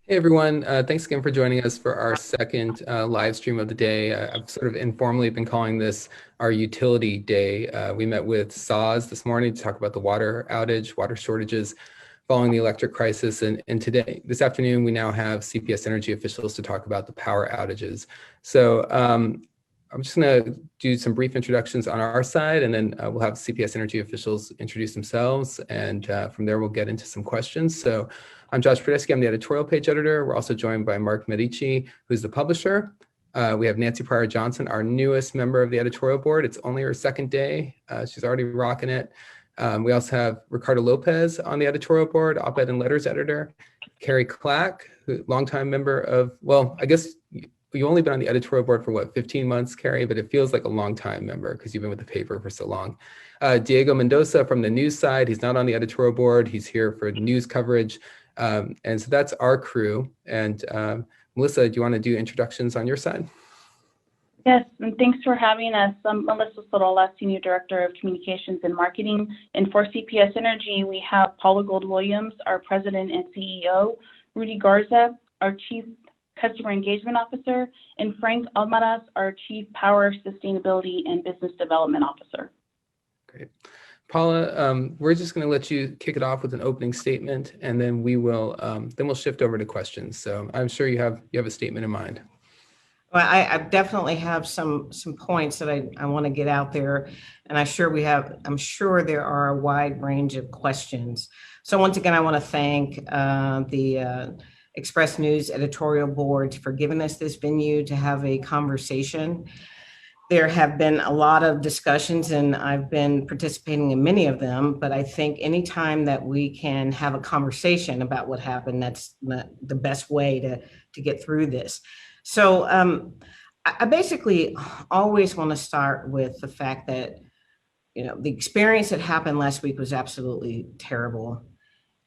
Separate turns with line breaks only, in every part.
Hey everyone, thanks again for joining us for our second live stream of the day. I've sort of informally been calling this our utility day. We met with SAWS this morning to talk about the water outage, water shortages following the electric crisis. And this afternoon, we now have CPS Energy officials to talk about the power outages. So I'm just going to do some brief introductions on our side, and then we'll have CPS Energy officials introduce themselves. And from there, we'll get into some questions. So I'm Josh Prodesky. I'm the editorial page editor. We're also joined by Mark Medici, who's the publisher. We have Nancy Pryor Johnson, our newest member of the editorial board. It's only her second day. She's already rocking it. We also have Ricardo Lopez on the editorial board, op-ed and letters editor. Carrie Clack, longtime member of, well, I guess you've only been on the editorial board for what, 15 months, Carrie, but it feels like a long time member because you've been with the paper for so long. Diego Mendoza from the news side. He's not on the editorial board. He's here for news coverage. And so that's our crew. And Melissa, do you want to do introductions on your side?
Yes, and thanks for having us. I'm Melissa Sorolla, Senior Director of Communications and Marketing. And for CPS Energy, we have Paula Gold-Williams, our President and CEO, Rudy Garza, our Chief Customer Engagement Officer, and Frank Almaraz, our Chief Power, Sustainability, and Business Development Officer. Great.
Paula, we're just going to let you kick it off with an opening statement, and then we'll shift over to questions. So I'm sure you have a statement in mind.
Well, I definitely have some points that I want to get out there, and I'm sure there are a wide range of questions. So once again, I want to thank the Express News editorial board for giving us this venue to have a conversation. There have been a lot of discussions, and I've been participating in many of them, but I think anytime that we can have a conversation about what happened, that's the best way to get through this. So I basically always want to start with the fact that, the experience that happened last week was absolutely terrible.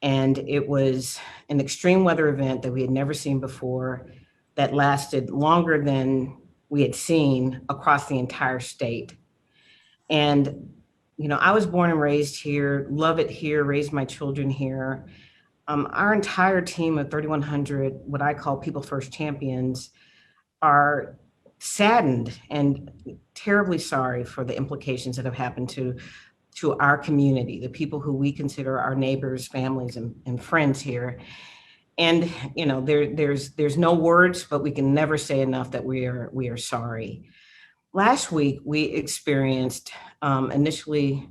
And it was an extreme weather event that we had never seen before that lasted longer than we had seen across the entire state. And, I was born and raised here, love it here, raised my children here. Our entire team of 3,100, what I call People First champions, are saddened and terribly sorry for the implications that have happened to our community, the people who we consider our neighbors, families, and friends here. And there's no words, but we can never say enough that we are sorry. Last week we experienced initially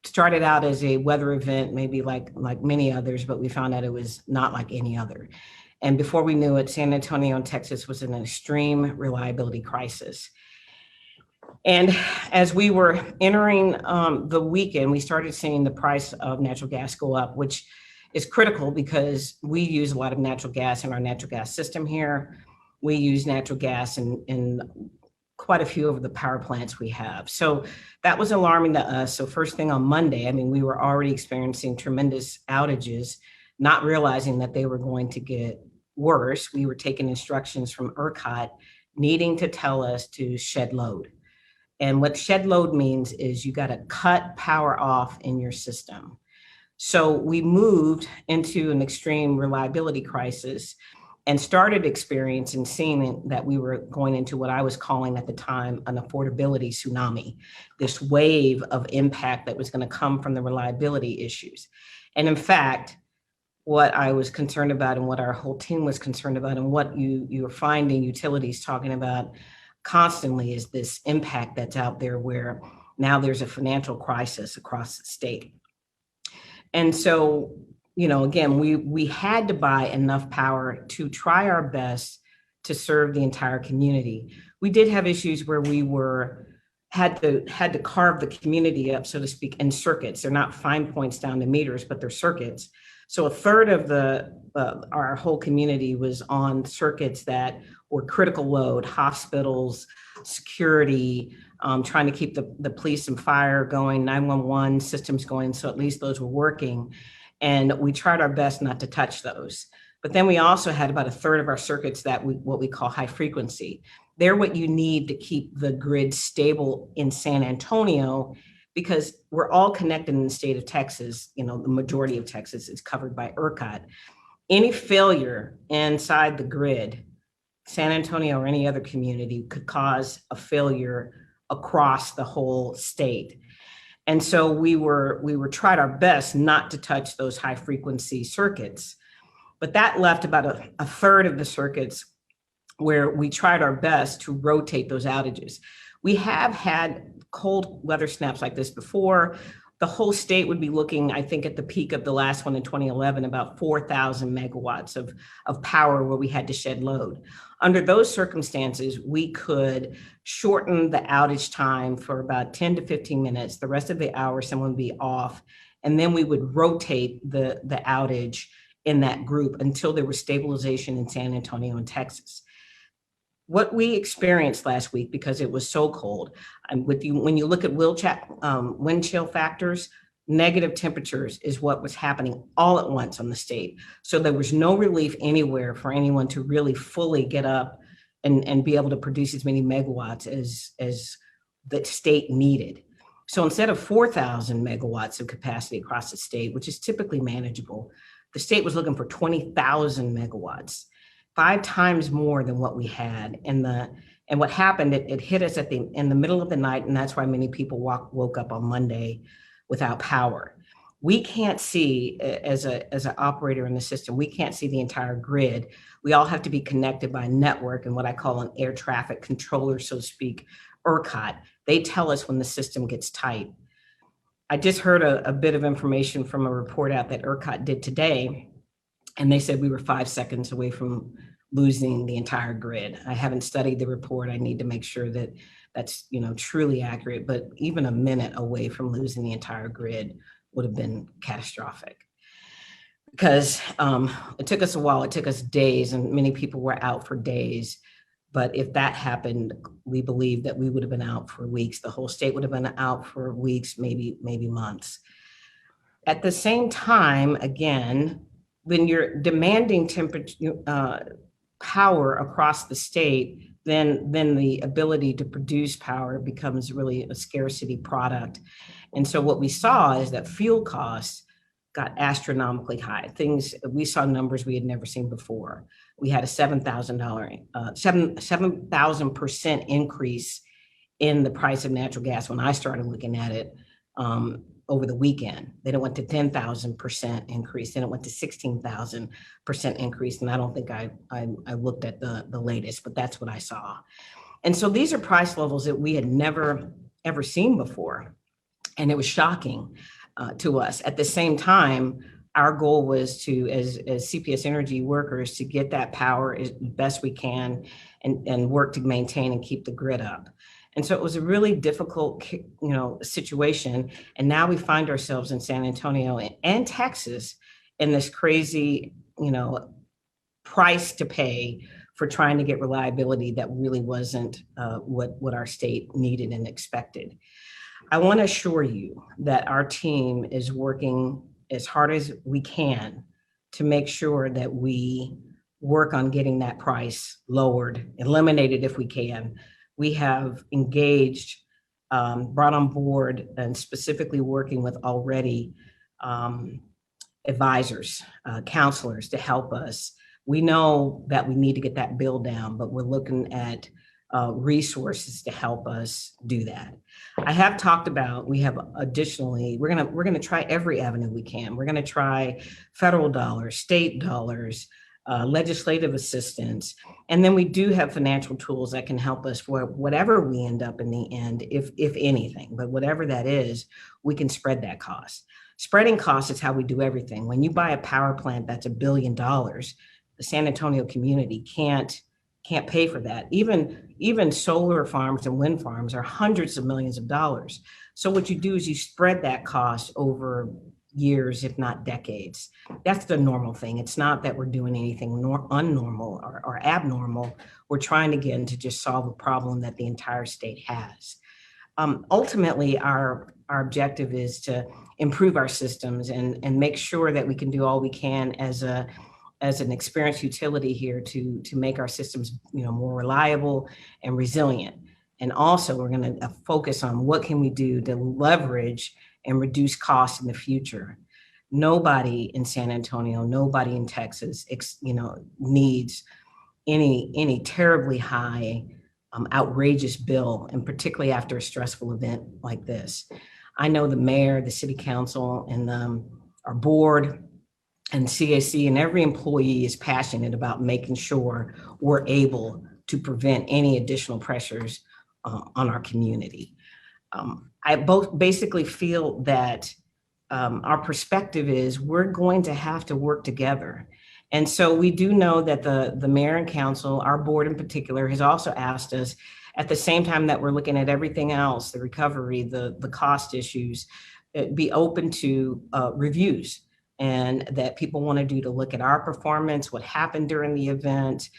started out as a weather event, maybe like many others, but we found out it was not like any other. And before we knew it, San Antonio, Texas was in an extreme reliability crisis. And as we were entering the weekend, we started seeing the price of natural gas go up, which is critical because we use a lot of natural gas in our natural gas system here. We use natural gas in quite a few of the power plants we have. So that was alarming to us. So first thing on Monday, we were already experiencing tremendous outages, not realizing that they were going to get worse. We were taking instructions from ERCOT needing to tell us to shed load. And what shed load means is you got to cut power off in your system. So we moved into an extreme reliability crisis and started experiencing, seeing that we were going into what I was calling at the time an affordability tsunami, this wave of impact that was going to come from the reliability issues. And in fact, what I was concerned about and what our whole team was concerned about and what you're finding utilities talking about constantly is this impact that's out there where now there's a financial crisis across the state. And so, again, we had to buy enough power to try our best to serve the entire community. We did have issues where we had to carve the community up, so to speak, in circuits. They're not fine points down to meters, but they're circuits. So a third of our whole community was on circuits that were critical load, hospitals, security, trying to keep the police and fire going, 911 systems going. So at least those were working. And we tried our best not to touch those. But then we also had about a third of our circuits that what we call high frequency. They're what you need to keep the grid stable in San Antonio, because we're all connected in the state of Texas. The majority of Texas is covered by ERCOT. Any failure inside the grid, San Antonio or any other community, could cause a failure across the whole state. And so we tried our best not to touch those high frequency circuits, but that left about a third of the circuits where we tried our best to rotate those outages. We have had cold weather snaps like this before. The whole state would be looking, I think at the peak of the last one in 2011, about 4,000 megawatts of power where we had to shed load. Under those circumstances, we could shorten the outage time for about 10 to 15 minutes. The rest of the hour, someone would be off, and then we would rotate the outage in that group until there was stabilization in San Antonio and Texas. What we experienced last week, because it was so cold, and when you look at wind chill factors, negative temperatures is what was happening all at once on the state. So there was no relief anywhere for anyone to really fully get up and be able to produce as many megawatts as the state needed. So instead of 4,000 megawatts of capacity across the state, which is typically manageable, the state was looking for 20,000 megawatts. 5 times more than what we had. And what happened, it hit us in the middle of the night, and that's why many people woke up on Monday without power. We can't see, as an operator in the system, we can't see the entire grid. We all have to be connected by a network and what I call an air traffic controller, so to speak, ERCOT. They tell us when the system gets tight. I just heard a bit of information from a report out that ERCOT did today, and they said we were 5 seconds away from losing the entire grid. I haven't studied the report. I need to make sure that that's truly accurate, but even a minute away from losing the entire grid would have been catastrophic. Because it took us a while, it took us days, and many people were out for days. But if that happened, we believe that we would have been out for weeks. The whole state would have been out for weeks, maybe months. At the same time, again, when you're demanding power across the state, then the ability to produce power becomes really a scarcity product. And so what we saw is that fuel costs got astronomically high. We saw numbers we had never seen before. We had a $7,000% increase in the price of natural gas when I started looking at it over the weekend. Then it went to 10,000% increase. Then it went to 16,000% increase. And I don't think I looked at the latest, but that's what I saw. And so these are price levels that we had never, ever seen before. And it was shocking to us. At the same time, our goal was to, as CPS Energy workers, to get that power as best we can and work to maintain and keep the grid up. And so it was a really difficult, situation. And now we find ourselves in San Antonio and Texas in this crazy, price to pay for trying to get reliability that really wasn't what our state needed and expected. I want to assure you that our team is working as hard as we can to make sure that we work on getting that price lowered, eliminated if we can. We have engaged, brought on board, and specifically working with already advisors, counselors to help us. We know that we need to get that bill down, but we're looking at resources to help us do that. I have talked about, we have additionally, we're gonna try every avenue we can. We're gonna try federal dollars, state dollars, legislative assistance, and then we do have financial tools that can help us for whatever we end up in the end, if anything. But whatever that is, we can spread that cost. Spreading costs is how we do everything. When you buy a power plant that's $1 billion, the San Antonio community can't pay for that. Even solar farms and wind farms are hundreds of millions of dollars. So what you do is you spread that cost over years, if not decades. That's the normal thing. It's not that we're doing anything unnormal or abnormal. We're trying again to just solve a problem that the entire state has. Ultimately, our objective is to improve our systems and make sure that we can do all we can as an experienced utility here to make our systems more reliable and resilient. And also we're going to focus on what can we do to leverage and reduce costs in the future. Nobody in San Antonio, nobody in Texas, needs any terribly high, outrageous bill, and particularly after a stressful event like this. I know the mayor, the city council, and our board and CAC and every employee is passionate about making sure we're able to prevent any additional pressures on our community. I both basically feel that our perspective is we're going to have to work together. And so we do know that the mayor and council, our board in particular, has also asked us at the same time that we're looking at everything else, the recovery, the cost issues, be open to reviews and that people want to do to look at our performance, what happened during the event,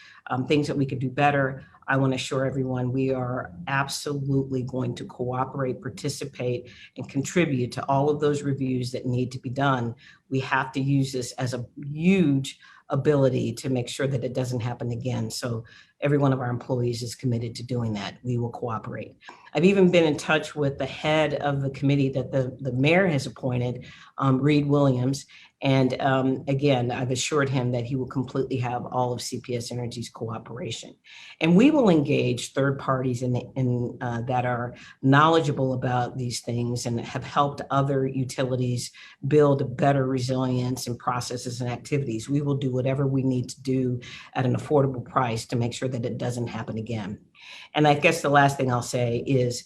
things that we could do better. I want to assure everyone we are absolutely going to cooperate, participate, and contribute to all of those reviews that need to be done. We have to use this as a huge ability to make sure that it doesn't happen again. So every one of our employees is committed to doing that. We will cooperate. I've even been in touch with the head of the committee that the mayor has appointed, Reed Williams. And again, I've assured him that he will completely have all of CPS Energy's cooperation. And we will engage third parties that are knowledgeable about these things and have helped other utilities build better resilience and processes and activities. We will do whatever we need to do at an affordable price to make sure that it doesn't happen again. And I guess the last thing I'll say is,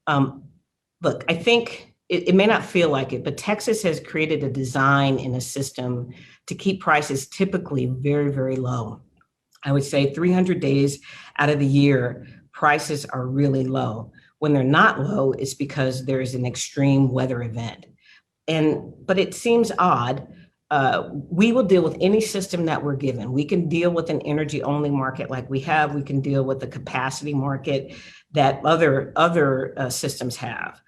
look, I think it may not feel like it, but Texas has created a design in a system to keep prices typically very, very low. I would say 300 days out of the year, prices are really low. When they're not low, it's because there's an extreme weather event. But it seems odd. We will deal with any system that we're given. We can deal with an energy only market like we have. We can deal with the capacity market that other systems have.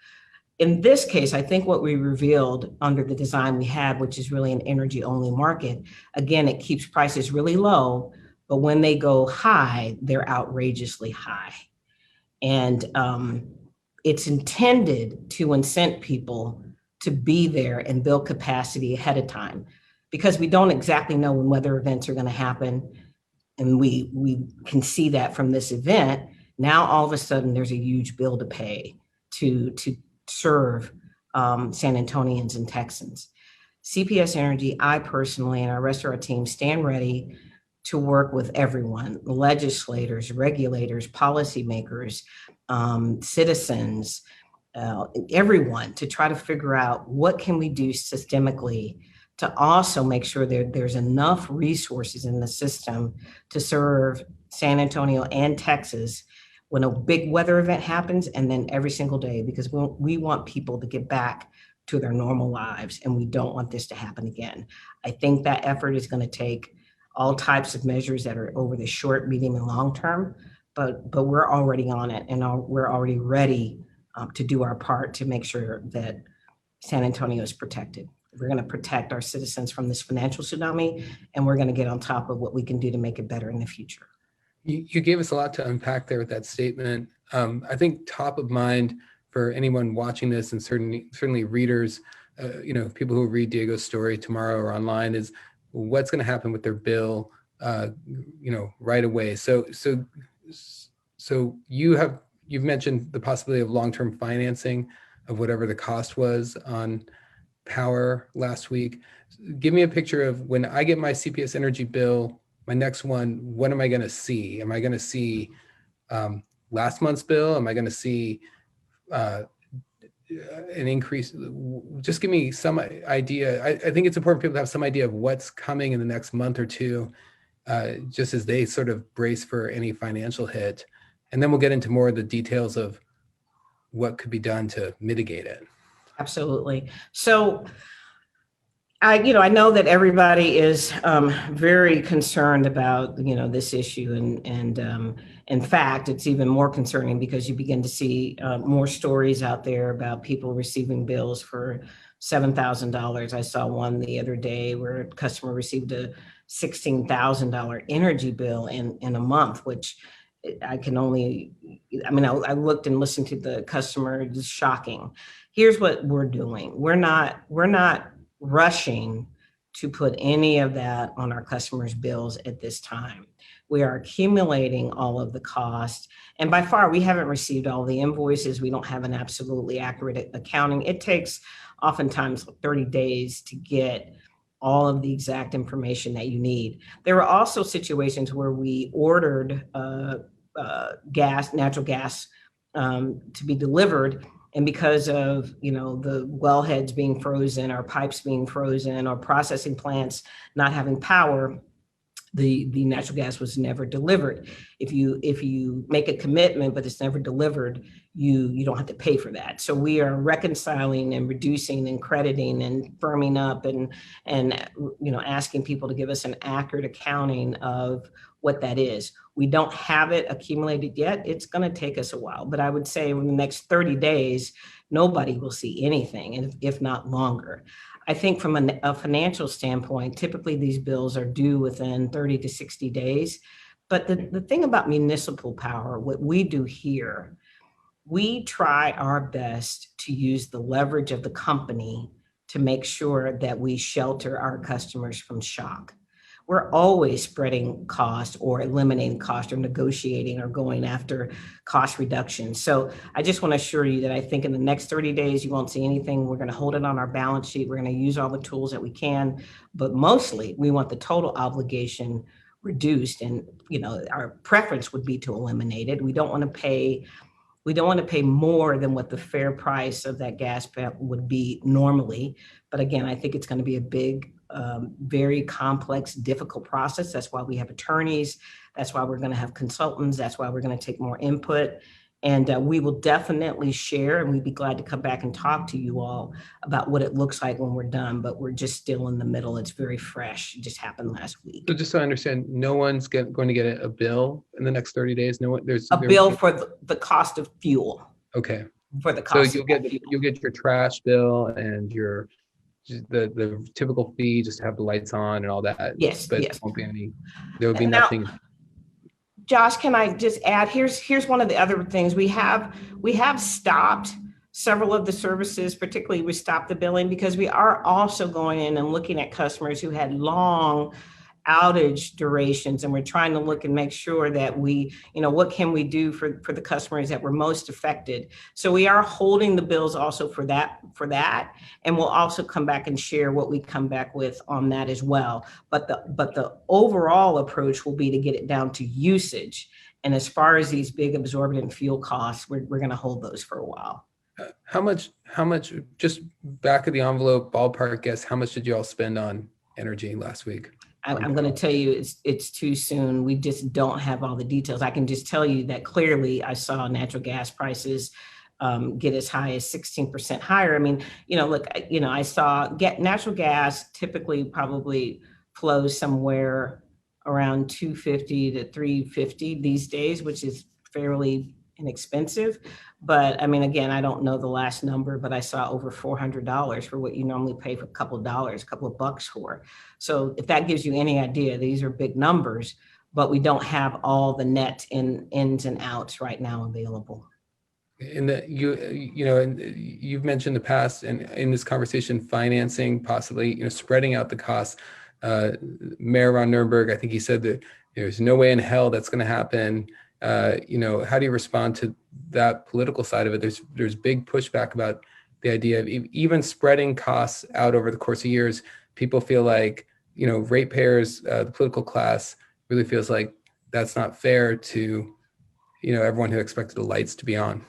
In this case, I think what we revealed under the design we had, which is really an energy only market, again, it keeps prices really low, but when they go high, they're outrageously high. And it's intended to incent people to be there and build capacity ahead of time, because we don't exactly know when weather events are going to happen. And we can see that from this event. Now, all of a sudden, there's a huge bill to pay to serve San Antonians and Texans. CPS Energy, I personally, and our rest of our team stand ready to work with everyone, legislators, regulators, policymakers, citizens, everyone, to try to figure out what can we do systemically to also make sure that there's enough resources in the system to serve San Antonio and Texas when a big weather event happens, and then every single day, because we want people to get back to their normal lives, and we don't want this to happen again. I think that effort is going to take all types of measures that are over the short, medium, and long term, but we're already on it, and we're already ready to do our part to make sure that San Antonio is protected. We're going to protect our citizens from this financial tsunami, and we're going to get on top of what we can do to make it better in the future.
You gave us a lot to unpack there with that statement. I think top of mind for anyone watching this, and certainly readers, people who read Diego's story tomorrow or online, is what's going to happen with their bill, right away. So you've mentioned the possibility of long-term financing of whatever the cost was on power last week. Give me a picture of when I get my CPS Energy bill, my next one, what am I going to see? Am I going to see last month's bill? Am I going to see an increase? Just give me some idea. I think it's important for people to have some idea of what's coming in the next month or two, just as they sort of brace for any financial hit. And then we'll get into more of the details of what could be done to mitigate it. Absolutely.
So I know that everybody is very concerned about, this issue. And in fact, it's even more concerning because you begin to see more stories out there about people receiving bills for $7,000. I saw one the other day where a customer received a $16,000 energy bill in a month, which I looked and listened to the customer. It's shocking. Here's what we're doing. We're not rushing to put any of that on our customers' bills at this time. We are accumulating all of the costs, and by far we haven't received all the invoices. We don't have an absolutely accurate accounting. It takes oftentimes 30 days to get all of the exact information that you need. There were also situations where we ordered natural gas, to be delivered, and because of the wellheads being frozen, or pipes being frozen, or processing plants not having power, the natural gas was never delivered. If you make a commitment but it's never delivered, you don't have to pay for that. So we are reconciling and reducing and crediting and firming up and asking people to give us an accurate accounting of what that is. We don't have it accumulated yet. It's going to take us a while, but I would say in the next 30 days, nobody will see anything, if not longer. I think from a financial standpoint, typically these bills are due within 30 to 60 days. But the thing about municipal power, what we do here, we try our best to use the leverage of the company to make sure that we shelter our customers from shock. We're always spreading cost or eliminating cost or negotiating or going after cost reduction. So I just want to assure you that I think in the next 30 days, you won't see anything. We're going to hold it on our balance sheet. We're going to use all the tools that we can, but mostly we want the total obligation reduced. And, our preference would be to eliminate it. We don't want to pay more than what the fair price of that gas would be normally. But again, I think it's going to be a big, very complex, difficult process. That's why we have attorneys. That's why we're going to have consultants. That's why we're going to take more input. And we will definitely share, and we'd be glad to come back and talk to you all about what it looks like when we're done, but we're just still in the middle. It's very fresh. It just happened last week.
So just so I understand, no one's going to get a bill in the next 30 days? No one, there's
a bill for the cost of fuel.
Okay.
For the cost.
So you'll get your trash bill and the typical fee, just to have the lights on and all that.
Yes.
But
yes.
There will be nothing.
Josh, can I just add, here's one of the other things. We have stopped several of the services, particularly we stopped the billing because we are also going in and looking at customers who had long outage durations, and we're trying to look and make sure that we, what can we do for the customers that were most affected. So we are holding the bills also for that, and we'll also come back and share what we come back with on that as well. But the overall approach will be to get it down to usage. And as far as these big absorbent fuel costs, we're going to hold those for a while.
How much, just back of the envelope ballpark guess, how much did you all spend on energy last week?
I'm going to tell you it's too soon. We just don't have all the details. I can just tell you that clearly I saw natural gas prices get as high as 16% higher. I mean, look, I saw natural gas typically probably flows somewhere around $2.50 to $3.50 these days, which is fairly inexpensive. But I mean, again, I don't know the last number, but I saw over $400 for what you normally pay for a couple of bucks for. So if that gives you any idea, these are big numbers, but we don't have all the net ins and outs right now available.
And you've mentioned the past, and in this conversation, financing, possibly, spreading out the costs. Mayor Ron Nirenberg, I think he said that there's no way in hell that's going to happen. How do you respond to that political side of it? There's big pushback about the idea of even spreading costs out over the course of years. People feel like, ratepayers, the political class really feels like that's not fair to, everyone who expected the lights to be on.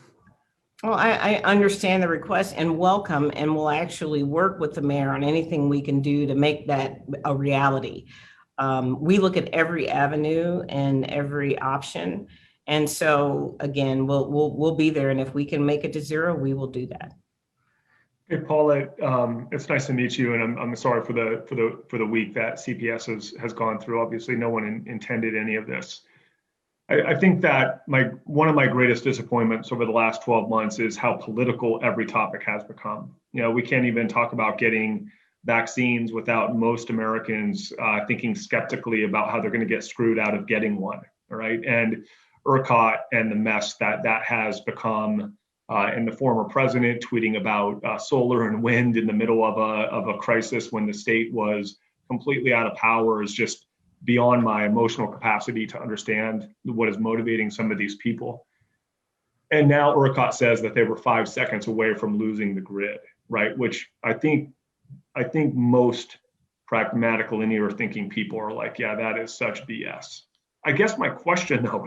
Well, I understand the request and welcome, and we'll actually work with the mayor on anything we can do to make that a reality. We look at every avenue and every option. And so again, we'll be there. And if we can make it to zero, we will do that.
Hey, Paula, it's nice to meet you. And I'm sorry for the week that CPS has gone through. Obviously, no one intended any of this. I think that one of my greatest disappointments over the last 12 months is how political every topic has become. We can't even talk about getting vaccines without most Americans thinking skeptically about how they're going to get screwed out of getting one, all right? And ERCOT and the mess that has become and the former president tweeting about solar and wind in the middle of a crisis when the state was completely out of power is just beyond my emotional capacity to understand what is motivating some of these people. And now ERCOT says that they were 5 seconds away from losing the grid, right? Which I think most pragmatical, linear thinking people are like, yeah, that is such BS. I guess my question though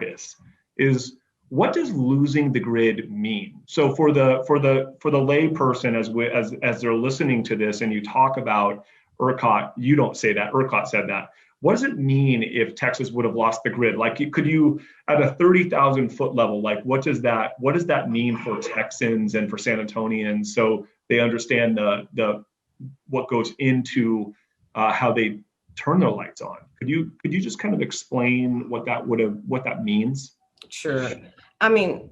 is what does losing the grid mean? So for the lay person, as they're listening to this, and you talk about ERCOT, you don't say that, ERCOT said that. What does it mean if Texas would have lost the grid? Like, could you, at a 30,000 foot level, like what does that mean for Texans and for San Antonians, so they understand the what goes into how they turn their lights on? Could you just kind of explain what that means?
Sure. I mean,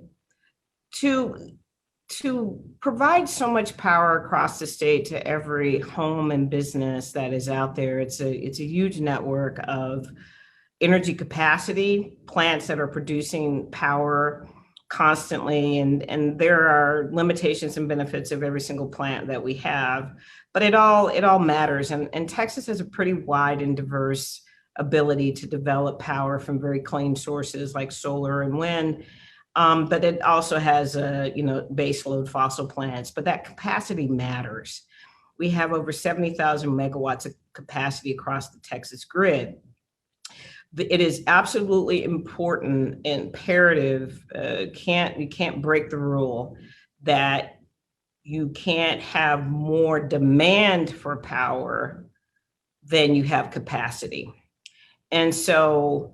to provide so much power across the state to every home and business that is out there, it's a huge network of energy capacity plants that are producing power constantly, and there are limitations and benefits of every single plant that we have, but it all matters, and Texas has a pretty wide and diverse ability to develop power from very clean sources like solar and wind. But it also has base load fossil plants, but that capacity matters. We have over 70,000 megawatts of capacity across the Texas grid. It is absolutely important, imperative, you can't break the rule that you can't have more demand for power than you have capacity. And so,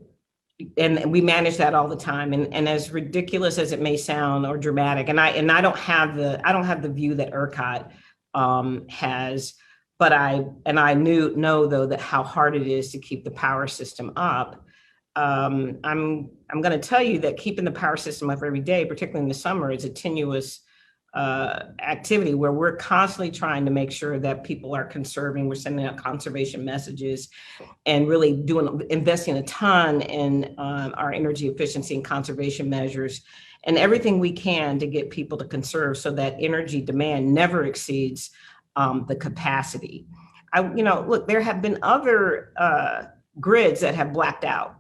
and we manage that all the time. And as ridiculous as it may sound or dramatic, and I don't have the view that ERCOT has, but I know though that how hard it is to keep the power system up. I'm going to tell you that keeping the power system up every day, particularly in the summer, is a tenuous activity where we're constantly trying to make sure that people are conserving. We're sending out conservation messages and really investing a ton in our energy efficiency and conservation measures and everything we can to get people to conserve so that energy demand never exceeds the capacity. Look, there have been other grids that have blacked out.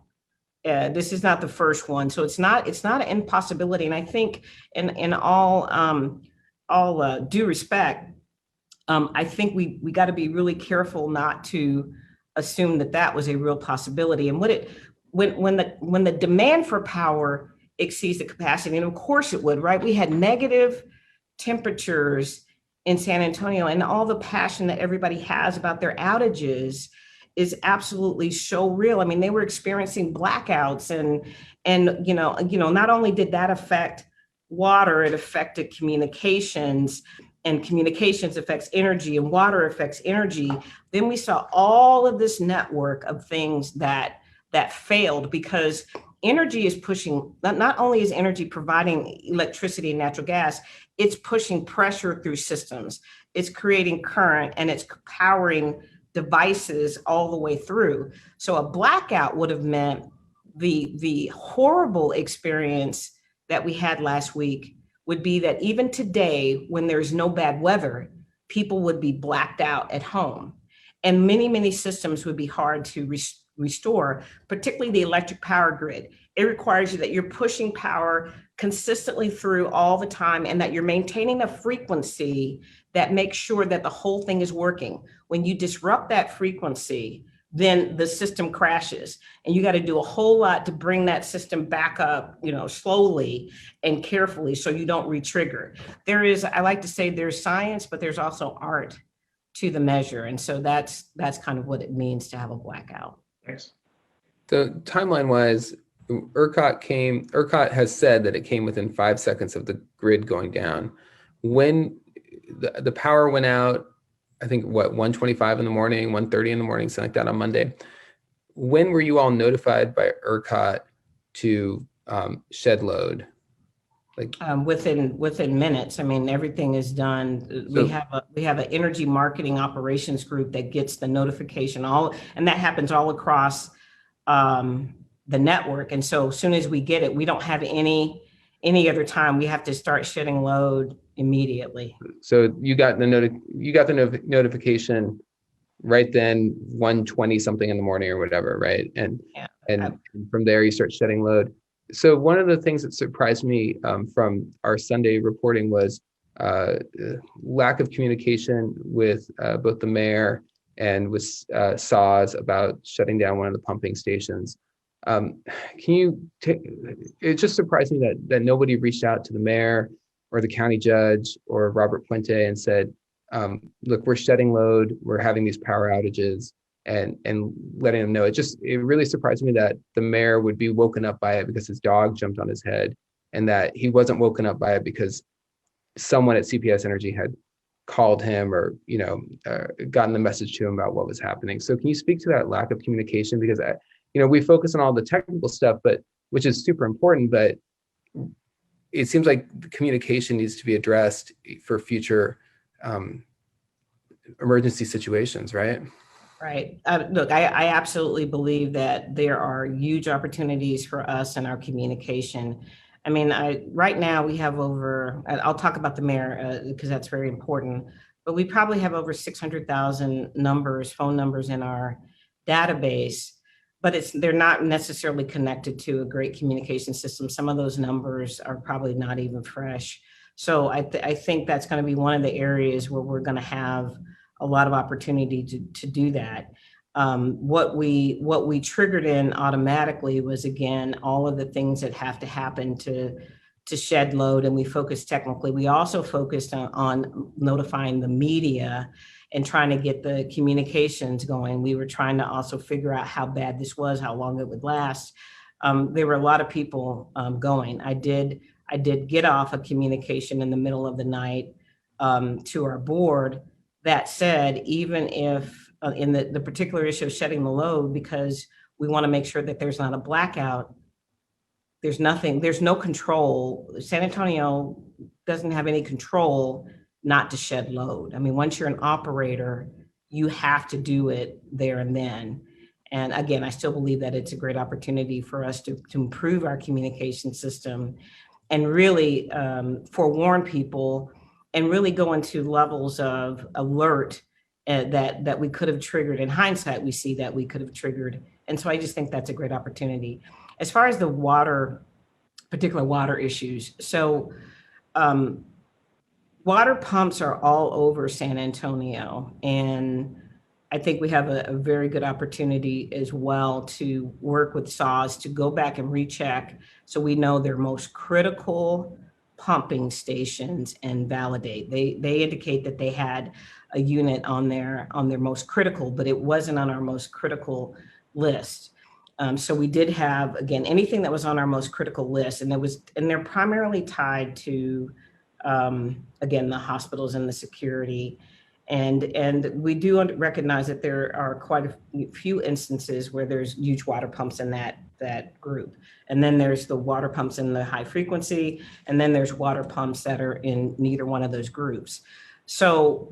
This is not the first one, so it's not an impossibility. And I think, in all due respect, I think we got to be really careful not to assume that was a real possibility. And when the demand for power exceeds the capacity, and of course it would, right? We had negative temperatures in San Antonio, and all the passion that everybody has about their outages is absolutely so real. I mean, they were experiencing blackouts, and not only did that affect water, it affected communications, and communications affects energy, and water affects energy. Then we saw all of this network of things that failed because energy is pushing, not only is energy providing electricity and natural gas, it's pushing pressure through systems. It's creating current, and it's powering devices all the way through. So a blackout would have meant the horrible experience that we had last week would be that even today, when there's no bad weather, people would be blacked out at home. And many, many systems would be hard to restore, particularly the electric power grid. It requires you that you're pushing power consistently through all the time, and that you're maintaining a frequency that makes sure that the whole thing is working. When you disrupt that frequency, then the system crashes, and you got to do a whole lot to bring that system back up, slowly and carefully, so you don't re-trigger. I like to say there's science, but there's also art to the measure. And so that's kind of what it means to have a blackout.
Thanks.
So timeline wise, ERCOT has said that it came within 5 seconds of the grid going down. When the power went out, I think 1:25 in the morning, 1:30 in the morning, something like that on Monday. When were you all notified by ERCOT to shed load?
Within minutes. I mean, everything is done. So, we have an energy marketing operations group that gets the notification, and that happens all across the network. And so as soon as we get it, we don't have any any other time. We have to start shedding load immediately.
So you got the notification right then, 1:20 something in the morning or whatever, right?
Yeah.
And from there you start shedding load. So one of the things that surprised me from our Sunday reporting was lack of communication with both the mayor and with SAWS about shutting down one of the pumping stations. It just surprised me that nobody reached out to the mayor or the county judge or Robert Puente and said, look, we're shedding load, we're having these power outages, and letting them know. It really surprised me that the mayor would be woken up by it because his dog jumped on his head, and that he wasn't woken up by it because someone at CPS Energy had called him or gotten the message to him about what was happening. So can you speak to that lack of communication? Because we focus on all the technical stuff, but which is super important, but it seems like the communication needs to be addressed for future emergency situations, right?
Right. Look, I absolutely believe that there are huge opportunities for us in our communication. I mean, right now we have I'll talk about the mayor because that's very important, but we probably have over 600,000 phone numbers in our database, but they're not necessarily connected to a great communication system. Some of those numbers are probably not even fresh. So I think that's going to be one of the areas where we're going to have a lot of opportunity to do that. What we triggered in automatically was, again, all of the things that have to happen to shed load, and we focused technically. We also focused on notifying the media and trying to get the communications going. We were trying to also figure out how bad this was, how long it would last. There were a lot of people going. I did get off a communication in the middle of the night to our board. That said, even if in the particular issue of shedding the load, because we want to make sure that there's not a blackout, there's no control. San Antonio doesn't have any control not to shed load. I mean, once you're an operator, you have to do it there and then. And again, I still believe that it's a great opportunity for us to improve our communication system and really forewarn people and really go into levels of alert that we could have triggered. In hindsight, we see that we could have triggered. And so I just think that's a great opportunity. As far as the particular water issues, so water pumps are all over San Antonio. And I think we have a very good opportunity as well to work with SAWS to go back and recheck so we know their most critical pumping stations and validate. They indicate that they had a unit on their most critical, but it wasn't on our most critical list. So we did have, again, anything that was on our most critical list, and they're primarily tied to, again, the hospitals and the security. And we do recognize that there are quite a few instances where there's huge water pumps in that group. And then there's the water pumps in the high frequency, and then there's water pumps that are in neither one of those groups. So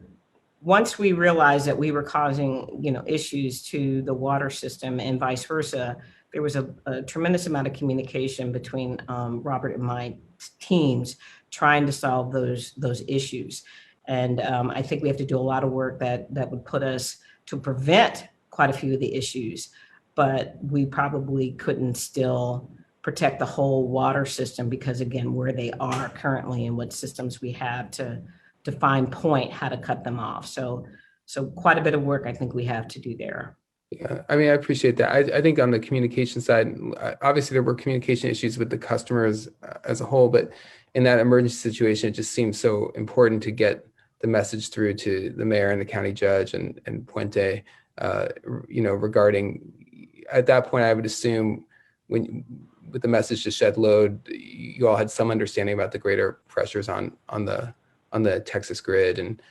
once we realized that we were causing, issues to the water system and vice versa, there was a tremendous amount of communication between Robert and my teams trying to solve those issues. And I think we have to do a lot of work that would put us to prevent quite a few of the issues, but we probably couldn't still protect the whole water system because, again, where they are currently and what systems we have to find how to cut them off. So quite a bit of work I think we have to do there.
Yeah, I mean, I appreciate that. I think on the communication side, obviously there were communication issues with the customers as a whole, but in that emergency situation, it just seems so important to get the message through to the mayor and the county judge and Puente, regarding, at that point, I would assume with the message to shed load, you all had some understanding about the greater pressures on the Texas grid. And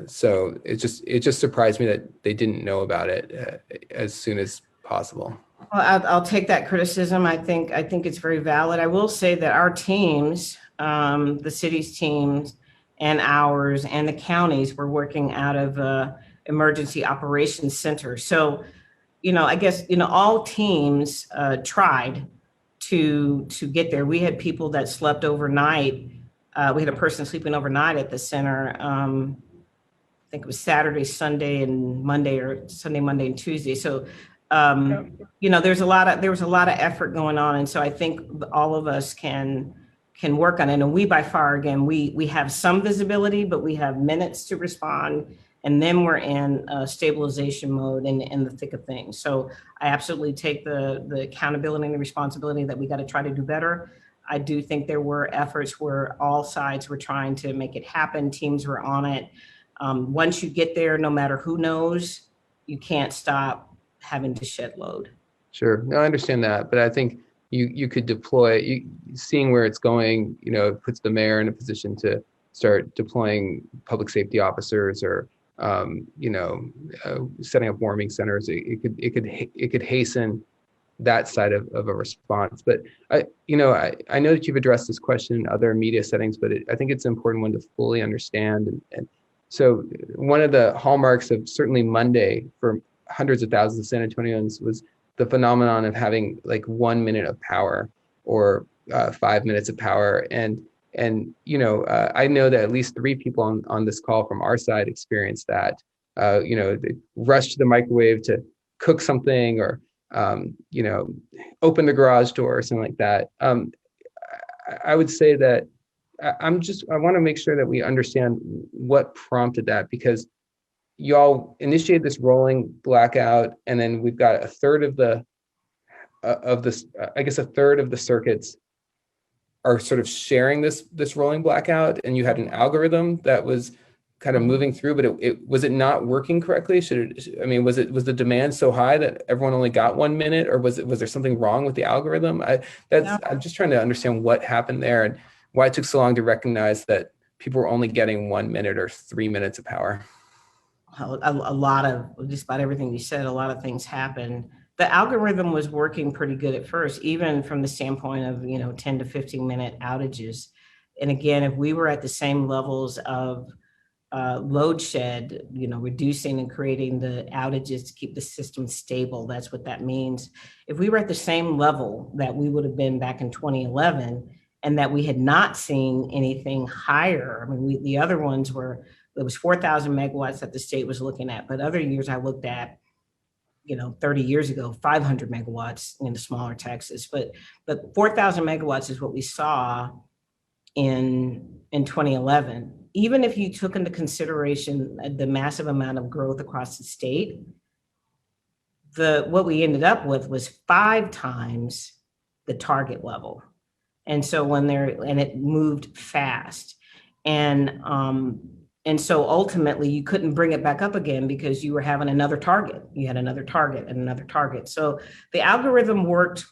so it just surprised me that they didn't know about it as soon as possible.
Well, I'll take that criticism. I think it's very valid. I will say that our teams, the city's teams and ours and the counties were working out of emergency operations center. So, I guess, all teams tried to get there. We had people that slept overnight. We had a person sleeping overnight at the center. I think it was Saturday, Sunday, and Monday, or Sunday, Monday, and Tuesday. So, you know, there was a lot of effort going on, and so I think all of us can work on it. And we, by far, again, we have some visibility, but we have minutes to respond, and then we're in stabilization mode in the thick of things. So I absolutely take the accountability and the responsibility that we got to try to do better. I do think there were efforts where all sides were trying to make it happen. Teams were on it. Once you get there, no matter who knows, you can't stop having to shed load.
Sure. No, I understand that, but I think you could deploy, seeing where it's going, you know, it puts the mayor in a position to start deploying public safety officers, or you know, setting up warming centers. It could hasten that side of a response. But I know that you've addressed this question in other media settings, but I think it's an important one to fully understand. And so one of the hallmarks of certainly Monday for hundreds of thousands of San Antonians was the phenomenon of having like 1 minute of power, or 5 minutes of power. And you know, I know that at least 3 people on this call from our side experienced that. You know, they rushed to the microwave to cook something, or you know, open the garage door or something like that. I would say that I want to make sure that we understand what prompted that, because y'all initiated this rolling blackout, and then we've got a third of the circuits are sort of sharing this rolling blackout, and you had an algorithm that was kind of moving through, but it was it not working correctly? Was the demand so high that everyone only got 1 minute, or was there something wrong with the algorithm? I'm just trying to understand what happened there and why it took so long to recognize that people were only getting 1 minute or 3 minutes of power.
A lot of, just about everything you said, a lot of things happened. The algorithm was working pretty good at first, even from the standpoint of, you know, 10 to 15 minute outages. And again, if we were at the same levels of load shed, you know, reducing and creating the outages to keep the system stable, that's what that means. If we were at the same level that we would have been back in 2011, and that we had not seen anything higher, I mean, the other ones were, it was 4,000 megawatts that the state was looking at, but other years I looked at, you know, 30 years ago, 500 megawatts in the smaller Texas, but 4,000 megawatts is what we saw in 2011. Even if you took into consideration the massive amount of growth across the state, what we ended up with was 5 times the target level. And so and it moved fast. And so ultimately you couldn't bring it back up again because you were having another target. You had another target and another target. So the algorithm worked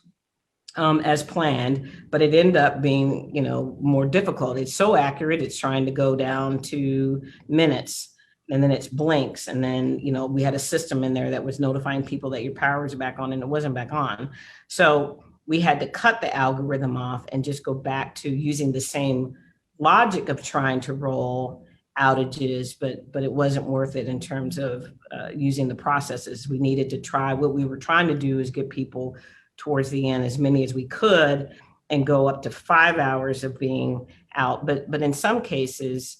as planned, but it ended up being, you know, more difficult. It's so accurate. It's trying to go down to minutes, and then it's blinks. And then, you know, we had a system in there that was notifying people that your power was back on, and it wasn't back on. So we had to cut the algorithm off and just go back to using the same logic of trying to roll outages, but it wasn't worth it in terms of using the processes. We needed to try, what we were trying to do is get people towards the end, as many as we could, and go up to 5 hours of being out. But in some cases,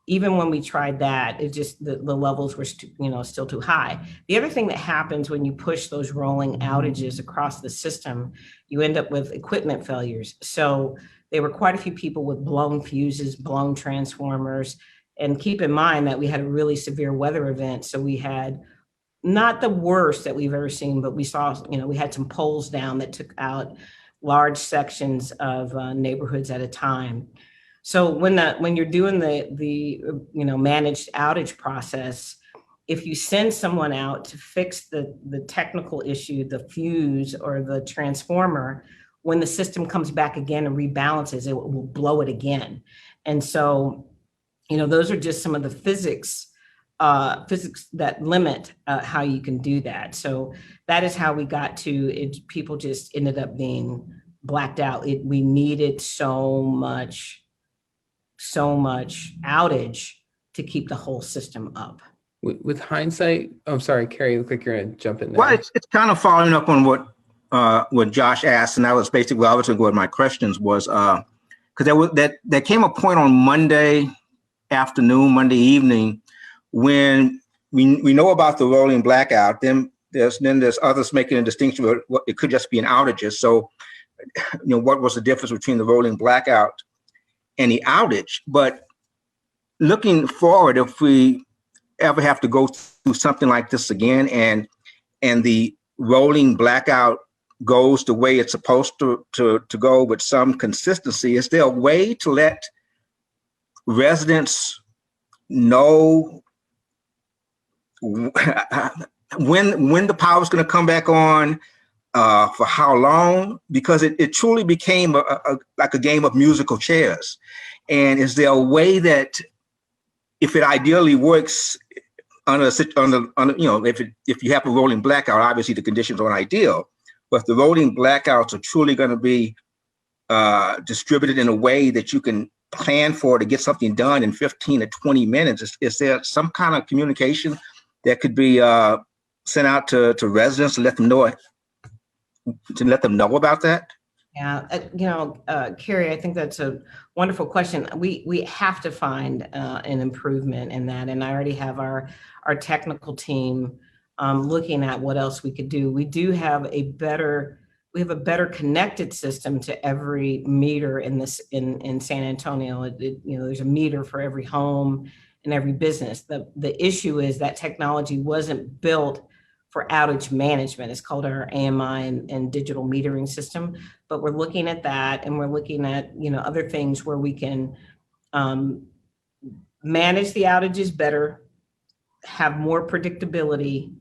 even when we tried that, it just, the levels were still too high. The other thing that happens when you push those rolling outages across the system, you end up with equipment failures. So there were quite a few people with blown fuses, blown transformers. And keep in mind that we had a really severe weather event. So we had not the worst that we've ever seen, but we saw, you know, we had some poles down that took out large sections of neighborhoods at a time. So when you're doing the managed outage process, if you send someone out to fix the technical issue, the fuse or the transformer, when the system comes back again and rebalances, it will blow it again. And so, you know, those are just some of the physics that limit how you can do that. So that is how we got to it. People just ended up being blacked out. We needed so much outage to keep the whole system up.
With hindsight, I'm sorry, Carrie, you look like you're going to jump in there.
Well, it's kind of following up on what what Josh asked, and that was basically what I was going to go with my questions was, because there came a point on Monday afternoon, Monday evening, when we know about the rolling blackout. Then there's others making a distinction, but it could just be an outages. So, what was the difference between the rolling blackout and the outage? But looking forward, if we ever have to go through something like this again, and the rolling blackout goes the way it's supposed to go with some consistency, is there a way to let residents know when the power is going to come back on, for how long? Because it truly became like a game of musical chairs. And is there a way that, if it ideally works if you have a rolling blackout, obviously the conditions aren't ideal, but the rolling blackouts are truly going to be distributed in a way that you can plan for to get something done in 15 to 20 minutes. Is there some kind of communication that could be sent out to residents to let them know about that?
Yeah, Carrie, I think that's a wonderful question. We have to find an improvement in that, and I already have our technical team looking at what else we could do. We have a better connected system to every meter in San Antonio. There's a meter for every home and every business. The issue is that technology wasn't built for outage management. It's called our AMI and digital metering system. But we're looking at that, and we're looking at other things where we can manage the outages better, have more predictability,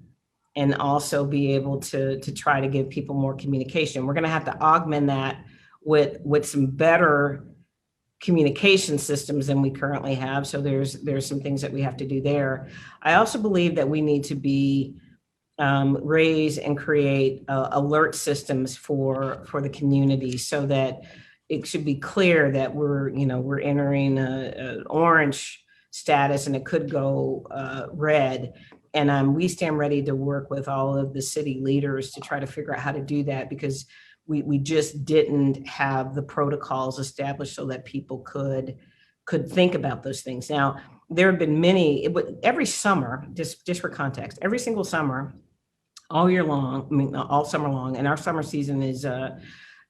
and also be able to try to give people more communication. We're going to have to augment that with some better communication systems than we currently have. So there's some things that we have to do there. I also believe that we need to be raise and create alert systems for the community, so that it should be clear that we're entering an orange status, and it could go red. And we stand ready to work with all of the city leaders to try to figure out how to do that, because we just didn't have the protocols established so that people could think about those things. Now, there have been many, every summer, just for context, every single summer, all year long, all summer long, and our summer season is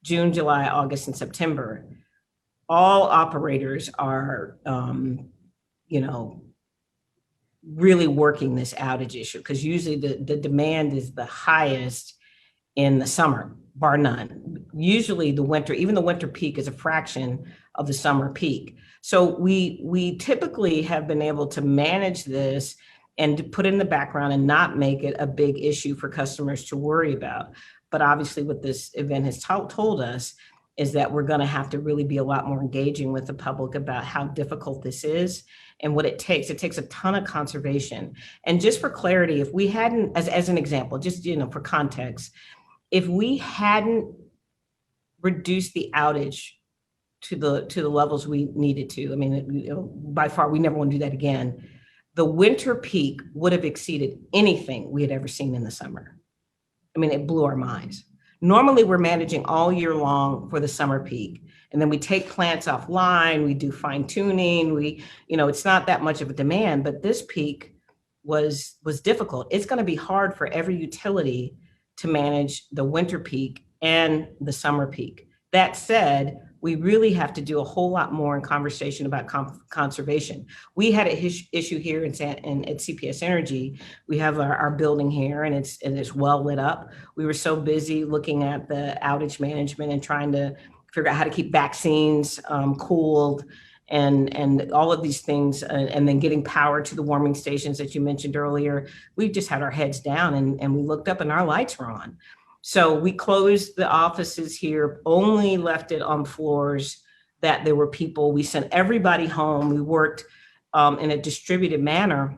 June, July, August, and September. All operators are, really working this outage issue, because usually the demand is the highest in the summer, bar none. Usually even the winter peak is a fraction of the summer peak. So we typically have been able to manage this and to put it in the background and not make it a big issue for customers to worry about. But obviously what this event has told us is that we're going to have to really be a lot more engaging with the public about how difficult this is and what it takes. It takes a ton of conservation. And just for clarity, if we hadn't, as an example, just for context, if we hadn't reduced the outage to the levels we needed to, by far, we never want to do that again. The winter peak would have exceeded anything we had ever seen in the summer. It blew our minds. Normally, we're managing all year long for the summer peak, and then we take plants offline, we do fine tuning, it's not that much of a demand, but this peak was difficult. It's going to be hard for every utility to manage the winter peak and the summer peak. That said, we really have to do a whole lot more in conversation about conservation. We had an issue here at CPS Energy. We have our building here, and it's well lit up. We were so busy looking at the outage management and trying to figure out how to keep vaccines cooled and all of these things, and then getting power to the warming stations that you mentioned earlier. We just had our heads down, and we looked up and our lights were on. So we closed the offices here, only left it on floors that there were people. We sent everybody home. We worked in a distributed manner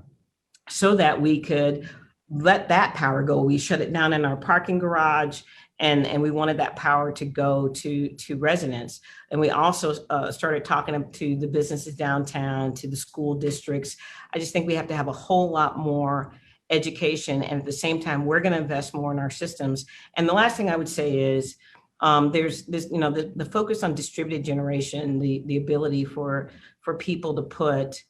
so that we could let that power go. We shut it down in our parking garage, and we wanted that power to go to residents. And we also started talking to the businesses downtown, to the school districts. I just think we have to have a whole lot more education, and at the same time, we're going to invest more in our systems. And the last thing I would say is there's this, the focus on distributed generation, the ability for people to put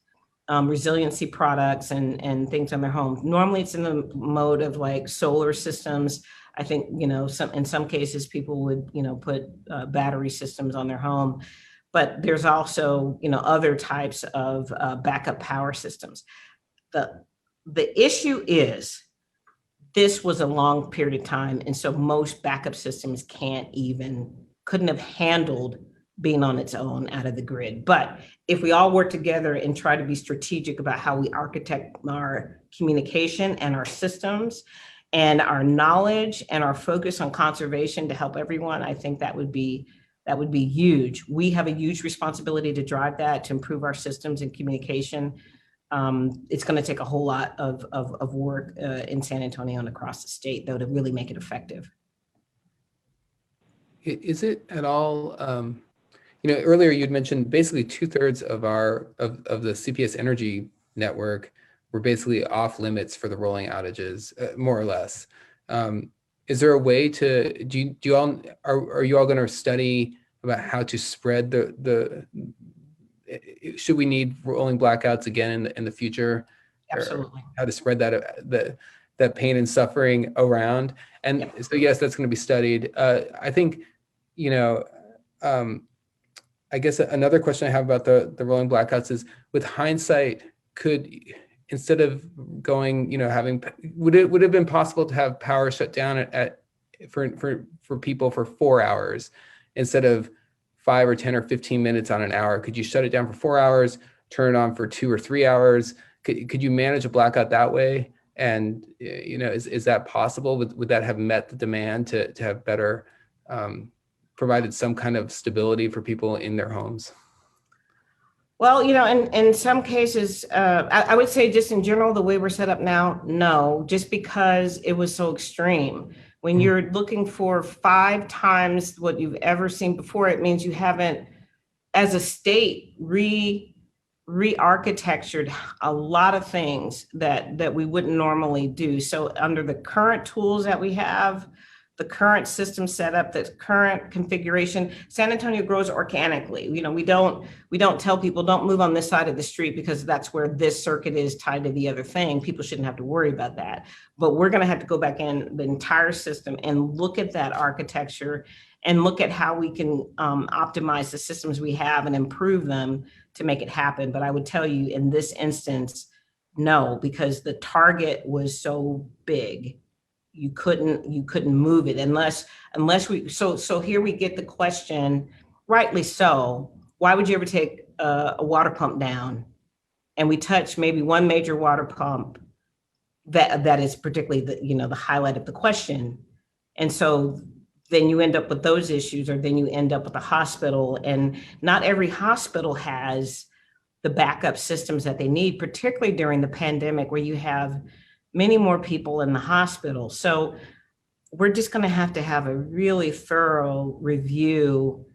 resiliency products and things on their home. Normally it's in the mode of like solar systems. I think, in some cases people would, put battery systems on their home, but there's also, other types of backup power systems. The issue is this was a long period of time. And so most backup systems couldn't have handled being on its own out of the grid. But if we all work together and try to be strategic about how we architect our communication and our systems and our knowledge and our focus on conservation to help everyone, I think that would be huge. We have a huge responsibility to drive that, to improve our systems and communication. It's going to take a whole lot of work in San Antonio and across the state, though, to really make it effective.
Is it at all, earlier you'd mentioned basically 2/3 of the CPS Energy network were basically off limits for the rolling outages, more or less. Is there a way to, are you all going to study about how to spread should we need rolling blackouts again in the future?
Absolutely.
How to spread that pain and suffering around? And yep. So yes, that's going to be studied. I think, I guess another question I have about the rolling blackouts is, with hindsight, instead of going, would it have been possible to have power shut down for people for 4 hours instead of 5 or 10 or 15 minutes on an hour? Could you shut it down for 4 hours, turn it on for 2 or 3 hours? Could you manage a blackout that way? And is that possible? Would that have met the demand to have better provided some kind of stability for people in their homes?
Well, in some cases, I would say just in general, the way we're set up now, no, just because it was so extreme. When you're looking for 5 times what you've ever seen before, it means you haven't, as a state, re-architectured a lot of things that we wouldn't normally do. So under the current tools that we have, the current system setup, the current configuration, San Antonio grows organically. We don't tell people don't move on this side of the street because that's where this circuit is tied to the other thing. People shouldn't have to worry about that. But we're going to have to go back in the entire system and look at that architecture and look at how we can optimize the systems we have and improve them to make it happen. But I would tell you in this instance, no, because the target was so big. You couldn't move it unless we, so here we get the question, rightly so, why would you ever take a water pump down and we touch maybe one major water pump that is particularly the highlight of the question. And so then you end up with those issues, or then you end up with a hospital, and not every hospital has the backup systems that they need, particularly during the pandemic where you have many more people in the hospital. So we're just going to have a really thorough review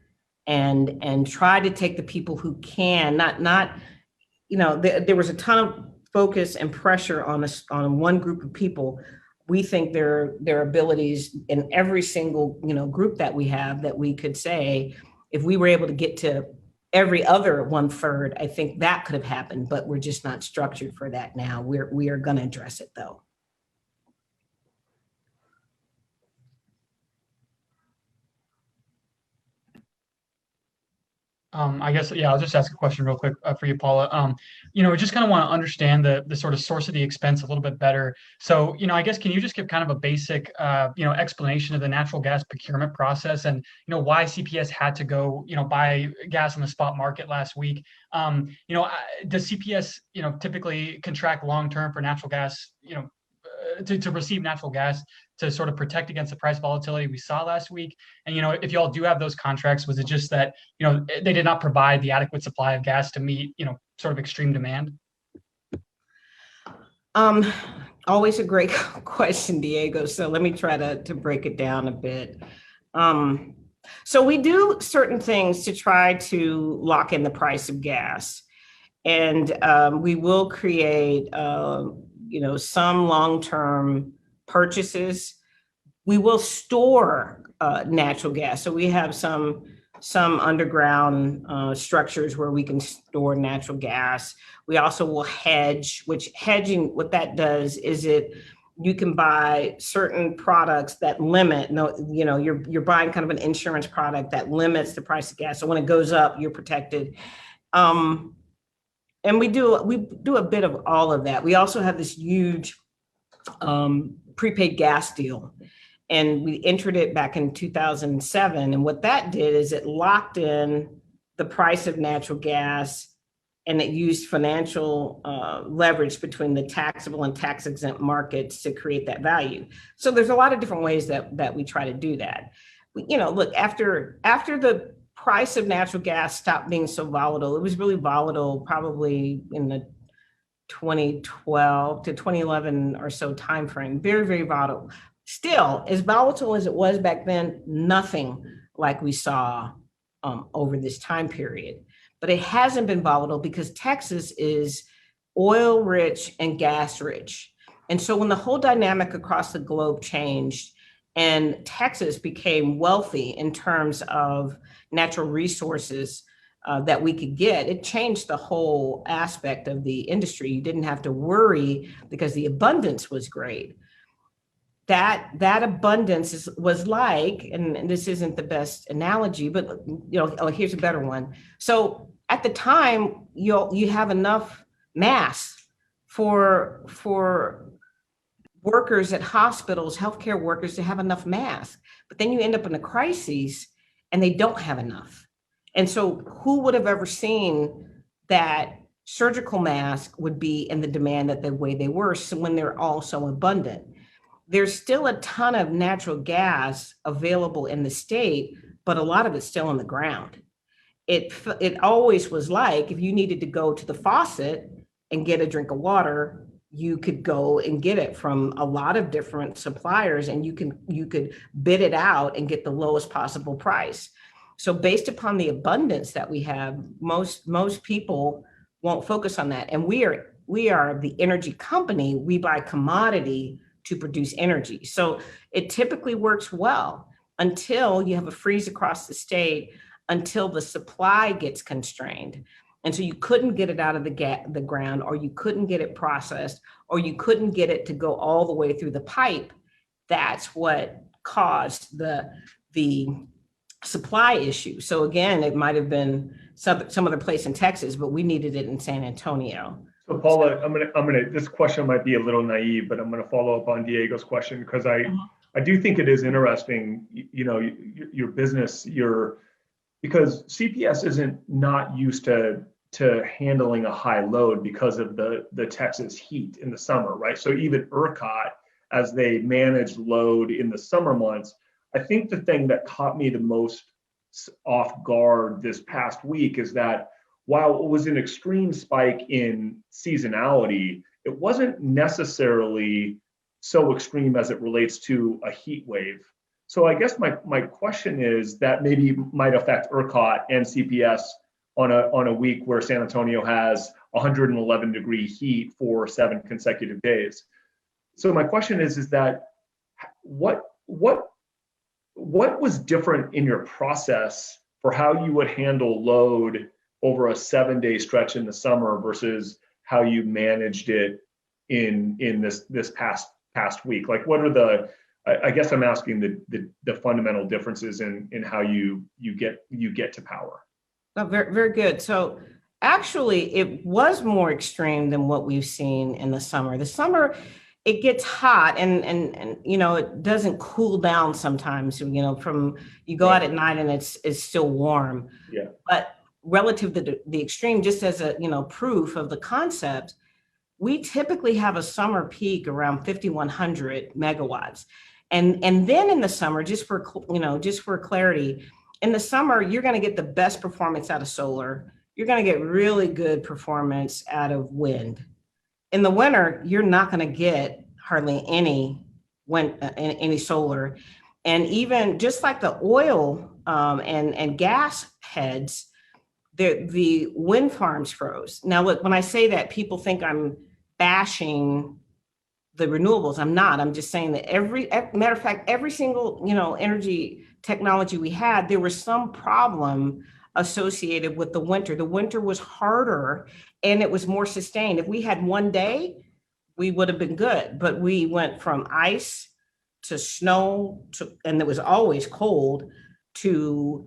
and try to take the people who can, there was a ton of focus and pressure on one group of people. We think their abilities in every single, group that we have, that we could say, if we were able to get to every other 1/3, I think that could have happened, but we're just not structured for that now. We are going to address it though.
I guess, I'll just ask a question real quick for you, Paula. Just kind of want to understand the sort of source of the expense a little bit better. So, I guess, can you just give kind of a basic, explanation of the natural gas procurement process and, why CPS had to go, buy gas on the spot market last week? Does CPS, typically contract long-term for natural gas, to receive natural gas to sort of protect against the price volatility we saw last week? And, if you all do have those contracts, was it just that, they did not provide the adequate supply of gas to meet, sort of extreme demand?
Always a great question, Diego. So let me try to break it down a bit. So we do certain things to try to lock in the price of gas. And we will create some long-term purchases. We will store natural gas. So we have some underground structures where we can store natural gas. We also will hedge, which hedging, what that does is you can buy certain products that limit, you're buying kind of an insurance product that limits the price of gas. So when it goes up, you're protected. And we do a bit of all of that. We also have this huge prepaid gas deal. And we entered it back in 2007. And what that did is it locked in the price of natural gas, and it used financial leverage between the taxable and tax exempt markets to create that value. So there's a lot of different ways that we try to do that. Look, after the price of natural gas stopped being so volatile, it was really volatile probably in the 2012 to 2011 or so timeframe, very, very volatile. Still, as volatile as it was back then, nothing like we saw over this time period. But it hasn't been volatile because Texas is oil rich and gas rich. And so when the whole dynamic across the globe changed and Texas became wealthy in terms of natural resources that we could get, it changed the whole aspect of the industry. You didn't have to worry because the abundance was great. That abundance was like, and this isn't the best analogy, but here's a better one. So at the time, you have enough mass for workers at hospitals, healthcare workers, to have enough mass. But then you end up in a crisis and they don't have enough. And so who would have ever seen that surgical masks would be in the demand that the way they were, so when they're all so abundant? There's still a ton of natural gas available in the state, but a lot of it's still on the ground. It always was like, if you needed to go to the faucet and get a drink of water, you could go and get it from a lot of different suppliers, and you could bid it out and get the lowest possible price. So based upon the abundance that we have, most people won't focus on that. And we are the energy company. We buy commodity to produce energy. So it typically works well until you have a freeze across the state, until the supply gets constrained. And so you couldn't get it out of the ground, or you couldn't get it processed, or you couldn't get it to go all the way through the pipe. That's what caused the supply issue. So again, it might have been some other place in Texas, but we needed it in San Antonio.
So Paula, I'm gonna. This question might be a little naive, but I'm gonna follow up on Diego's question because I do think it is interesting. Your business, because CPS isn't not used to handling a high load because of the Texas heat in the summer, right? So even ERCOT, as they manage load in the summer months, I think the thing that caught me the most off guard this past week is that while it was an extreme spike in seasonality, it wasn't necessarily so extreme as it relates to a heat wave. So I guess my question is that maybe might affect ERCOT and CPS on a week where San Antonio has 111 degree heat for 7 consecutive days. So my question is that what was different in your process for how you would handle load over a 7-day stretch in the summer versus how you managed it in this past week? Like, what are I guess I'm asking the fundamental differences in how you get to power.
Oh, very, very good. So actually, it was more extreme than what we've seen in the summer. The summer, it gets hot and it doesn't cool down sometimes. From you go out at night and it's still warm.
Yeah.
But relative to the extreme, just as a proof of the concept, we typically have a summer peak around 5,100 megawatts, and then in the summer, just for clarity, in the summer you're going to get the best performance out of solar. You're going to get really good performance out of wind. In the winter, you're not going to get hardly any solar, and even just like the oil and gas heads. The wind farms froze. Now, look, when I say that, people think I'm bashing the renewables. I'm just saying that matter of fact, every single, energy technology we had, there was some problem associated with the winter. The winter was harder and it was more sustained. If we had one day, we would have been good, but we went from ice to snow and it was always cold, to,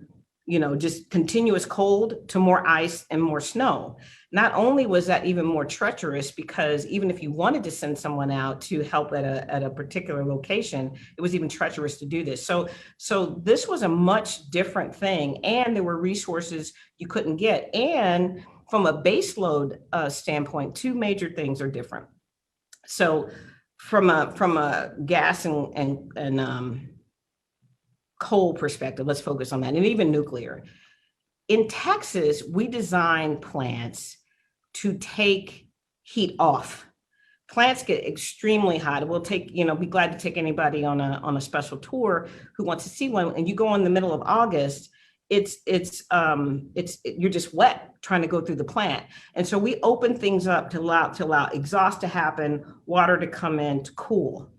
just continuous cold, to more ice and more snow. Not only was that even more treacherous, because even if you wanted to send someone out to help at a particular location, it was even treacherous to do this. So this was a much different thing, and there were resources you couldn't get. And from a baseload standpoint, two major things are different. So from a gas and coal perspective, let's focus on that, and even nuclear. In Texas, we design plants to take heat off. Plants get extremely hot. We'll take, be glad to take anybody on a special tour who wants to see one. And you go in the middle of August, you're just wet trying to go through the plant. And so we open things up to allow exhaust to happen, water to come in to cool.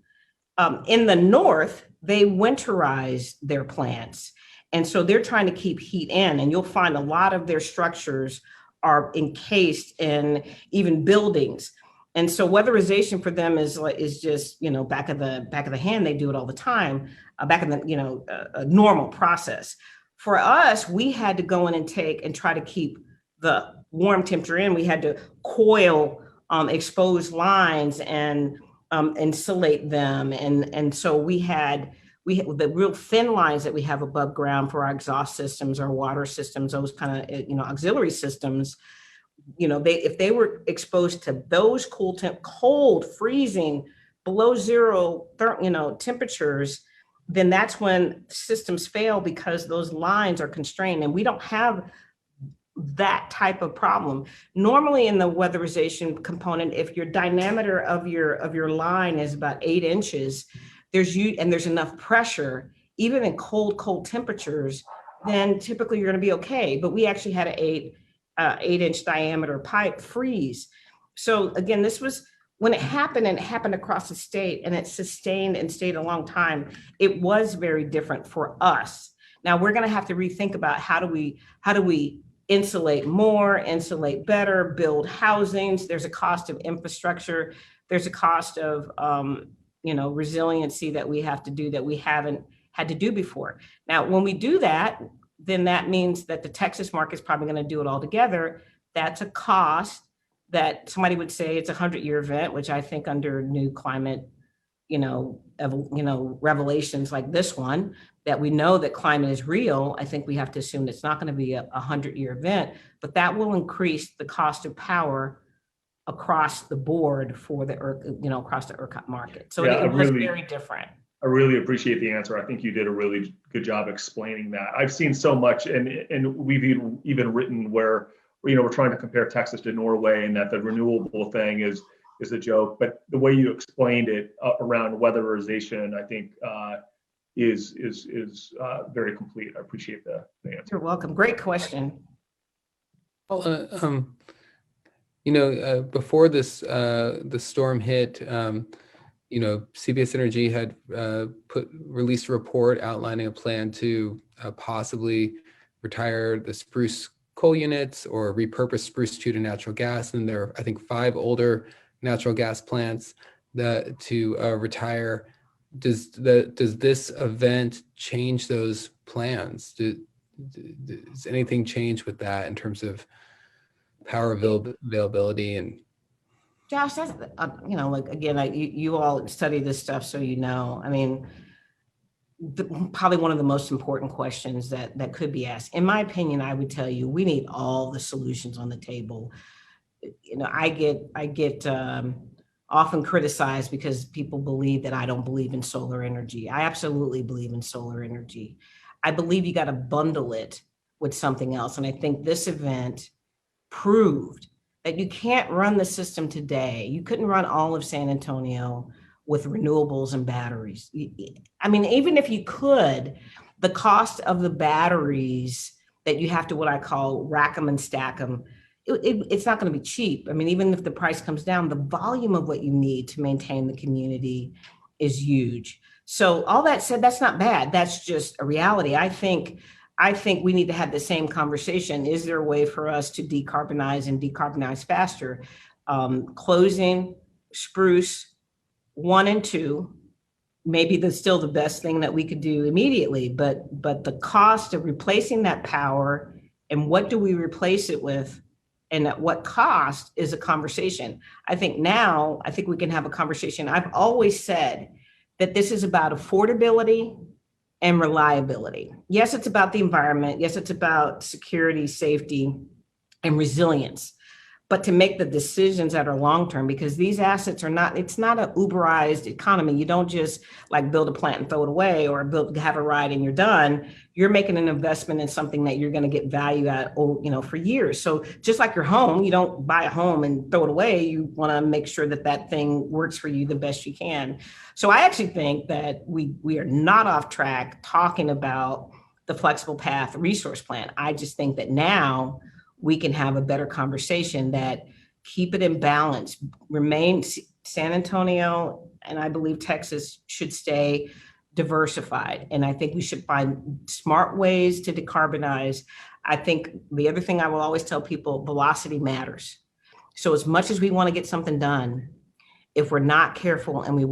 In the north, they winterize their plants. And so they're trying to keep heat in, and you'll find a lot of their structures are encased in even buildings. And so weatherization for them is just, back of the hand. They do it all the time, back in the, a normal process. For us, we had to go in and try to keep the warm temperature in. We had to coil exposed lines and insulate them. And so we had the real thin lines that we have above ground for our exhaust systems, our water systems, those kind of, auxiliary systems, if they were exposed to those cold, freezing, below zero, temperatures, then that's when systems fail, because those lines are constrained, and we don't have that type of problem. Normally in the weatherization component, if your diameter of your line is about 8 inches, there's enough pressure, even in cold temperatures, then typically you're going to be okay. But we actually had an 8-inch diameter pipe freeze. So again, this was when it happened, and it happened across the state, and it sustained and stayed a long time. It was very different for us. Now we're going to have to rethink about how do we insulate more, insulate better, build housings. There's a cost of infrastructure. There's a cost of resiliency that we have to do that we haven't had to do before. Now, when we do that, then that means that the Texas market is probably going to do it all together. That's a cost that somebody would say it's a 100-year event, which I think under new climate, revelations like this one, that we know that climate is real. I think we have to assume it's not going to be a 100-year event, but that will increase the cost of power across the board for the across the ERCOT market. So it was very different.
I really appreciate the answer. I think you did a really good job explaining that. I've seen so much, and we've even written where, we're trying to compare Texas to Norway, and that the renewable thing is a joke. But the way you explained it around weatherization, I think is very complete. I appreciate the answer.
You're welcome. Great question.
Well, before this the storm hit, CPS Energy had released a report outlining a plan to possibly retire the spruce coal units or repurpose spruce 2 to natural gas. And there are, I think, 5 older natural gas plants to retire. Does this event change those plans? Does anything change with that in terms of power availability? And
Josh, that's again, you all study this stuff, so I mean, probably one of the most important questions that could be asked. In my opinion, I would tell you, we need all the solutions on the table. I get often criticized because people believe that I don't believe in solar energy. I absolutely believe in solar energy. I believe you got to bundle it with something else, and I think this event proved that you can't run the system today. You couldn't run all of San Antonio with renewables and batteries. I mean, even if you could, the cost of the batteries that you have to, what I call, rack them and stack them, it's not going to be cheap. I mean, even if the price comes down, the volume of what you need to maintain the community is huge. So all that said, that's not bad. That's just a reality. I think we need to have the same conversation. Is there a way for us to decarbonize and decarbonize faster? Closing Spruce 1 and 2, maybe that's still the best thing that we could do immediately, but the cost of replacing that power and what do we replace it with and at what cost is a conversation. I think we can have a conversation. I've always said that this is about affordability and reliability. Yes, it's about the environment. Yes, it's about security, safety, and resilience. But to make the decisions that are long-term, because these assets are not, it's not an Uberized economy. You don't just like build a plant and throw it away or have a ride and you're done. You're making an investment in something that you're going to get value at, for years. So just like your home, you don't buy a home and throw it away. You want to make sure that that thing works for you the best you can. So I actually think that we are not off track talking about the flexible path resource plan. I just think that now we can have a better conversation that keep it in balance, remain San Antonio, and I believe Texas should stay diversified. And I think we should find smart ways to decarbonize. I think the other thing I will always tell people, velocity matters. So as much as we want to get something done, if we're not careful and we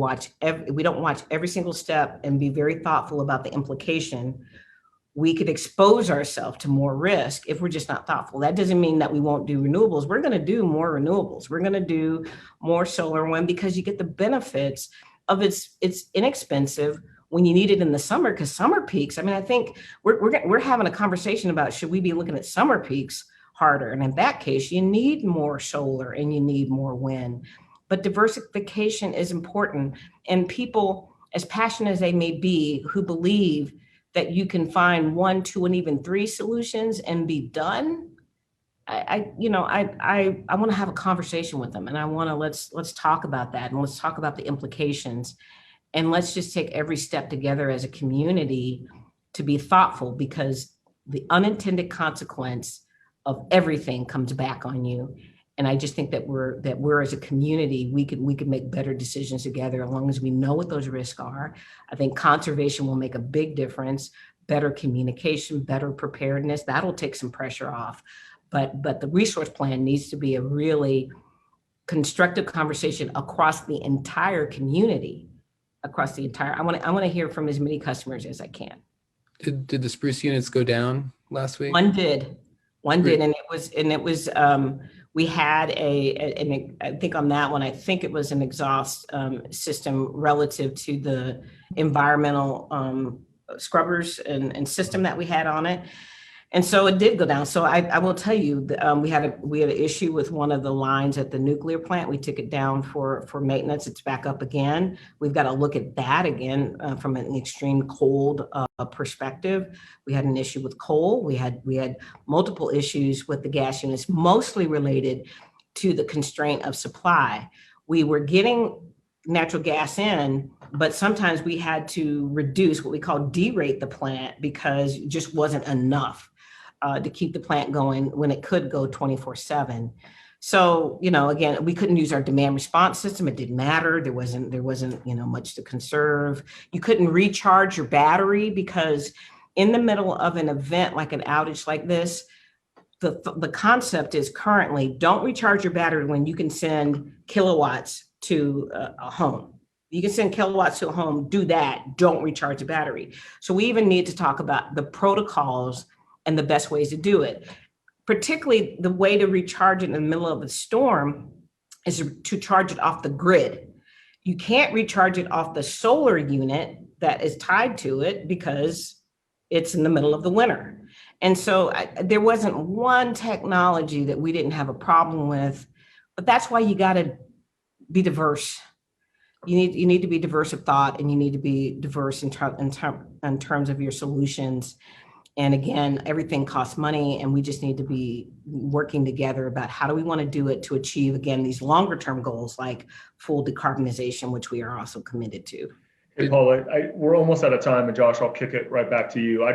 don't watch every single step and be very thoughtful about the implication, we could expose ourselves to more risk if we're just not thoughtful. That doesn't mean that we won't do renewables. We're going to do more renewables. We're going to do more solar and wind because you get the benefits of it's inexpensive when you need it in the summer because summer peaks. I mean, I think we're having a conversation about should we be looking at summer peaks harder? And in that case, you need more solar and you need more wind. But diversification is important. And people, as passionate as they may be, who believe that you can find 1, 2, and even 3 solutions and be done. I want to have a conversation with them, and I want to let's talk about that, and let's talk about the implications, and let's just take every step together as a community to be thoughtful because the unintended consequence of everything comes back on you. And I just think that we're as a community, we could make better decisions together as long as we know what those risks are. I think conservation will make a big difference, better communication, better preparedness. That'll take some pressure off. But the resource plan needs to be a really constructive conversation across the entire community, I want to hear from as many customers as I can.
Did the spruce units go down last week?
One did, and it was. We had I think on that one, I think it was an exhaust system relative to the environmental scrubbers and system that we had on it. And so it did go down. So I will tell you, we had an issue with one of the lines at the nuclear plant. We took it down for maintenance. It's back up again. We've got to look at that again from an extreme cold perspective. We had an issue with coal. We had multiple issues with the gas units, mostly related to the constraint of supply. We were getting natural gas in, but sometimes we had to reduce what we call derate the plant because it just wasn't enough to keep the plant going when it could go 24/7. So, again, we couldn't use our demand response system. It didn't matter. There wasn't, much to conserve. You couldn't recharge your battery because in the middle of an event like an outage like this, the concept is currently don't recharge your battery when you can send kilowatts to a home. You can send kilowatts to a home, do that, don't recharge the battery. So we even need to talk about the protocols and the best ways to do it. Particularly the way to recharge it in the middle of a storm is to charge it off the grid. You can't recharge it off the solar unit that is tied to it because it's in the middle of the winter. And so there wasn't one technology that we didn't have a problem with, but that's why you got to be diverse. You need to be diverse of thought, and you need to be diverse in terms of your solutions. And again, everything costs money, and we just need to be working together about how do we want to do it to achieve, again, these longer term goals like full decarbonization, which we are also committed to.
Hey, Paula, we're almost out of time, and Josh, I'll kick it right back to you. I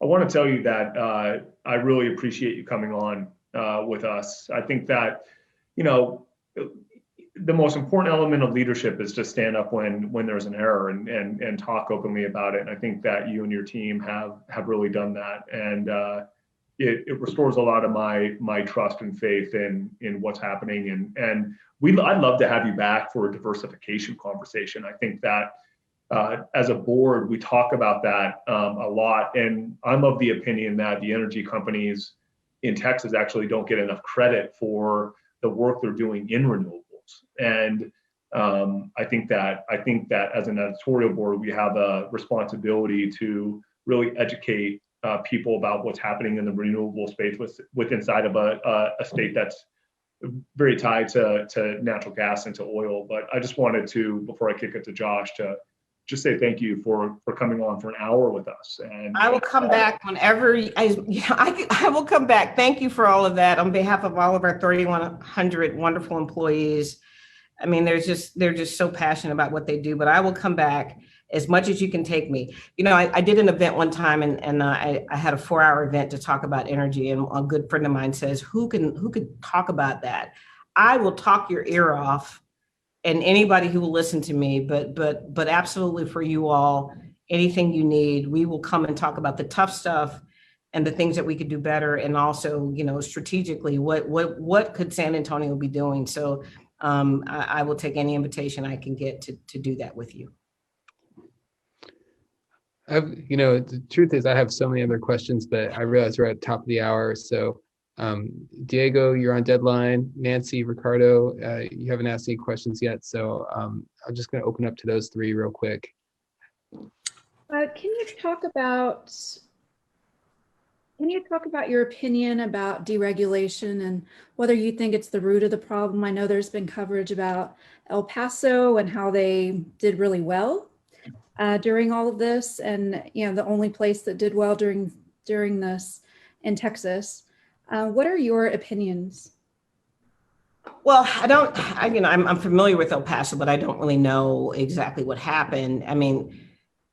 want to tell you that I really appreciate you coming on with us. I think that, you know, the most important element of leadership is to stand up when there's an error and talk openly about it. And I think that you and your team have really done that. And it restores a lot of my trust and faith in what's happening. And I'd love to have you back for a diversification conversation. I think that as a board, we talk about that a lot. And I'm of the opinion that the energy companies in Texas actually don't get enough credit for the work they're doing in renewables. And I think that as an editorial board, we have a responsibility to really educate people about what's happening in the renewable space with inside of a state that's very tied to natural gas and to oil. But I just wanted to, before I kick it to Josh, to just say thank you for coming on for an hour with us. And
I will come back whenever I will come back. Thank you for all of that on behalf of all of our 3,100 wonderful employees. I mean, they're just so passionate about what they do, but I will come back as much as you can take me. You know, I did an event one time and I had a 4-hour event to talk about energy. And a good friend of mine says, who could talk about that? I will talk your ear off, and anybody who will listen to me, but absolutely for you all, anything you need, we will come and talk about the tough stuff and the things that we could do better. And also, you know, strategically, what could San Antonio be doing? So I will take any invitation I can get to do that with you.
You know, the truth is I have so many other questions, but I realize we're at the top of the hour. So Diego, you're on deadline. Nancy, Ricardo, you haven't asked any questions yet. So I'm just going to open up to those three real quick.
Can you talk about your opinion about deregulation and whether you think it's the root of the problem? I know there's been coverage about El Paso and how they did really well during all of this, and you know, the only place that did well during this in Texas. What are your opinions?
Well, I'm familiar with El Paso, but I don't really know exactly what happened. I mean,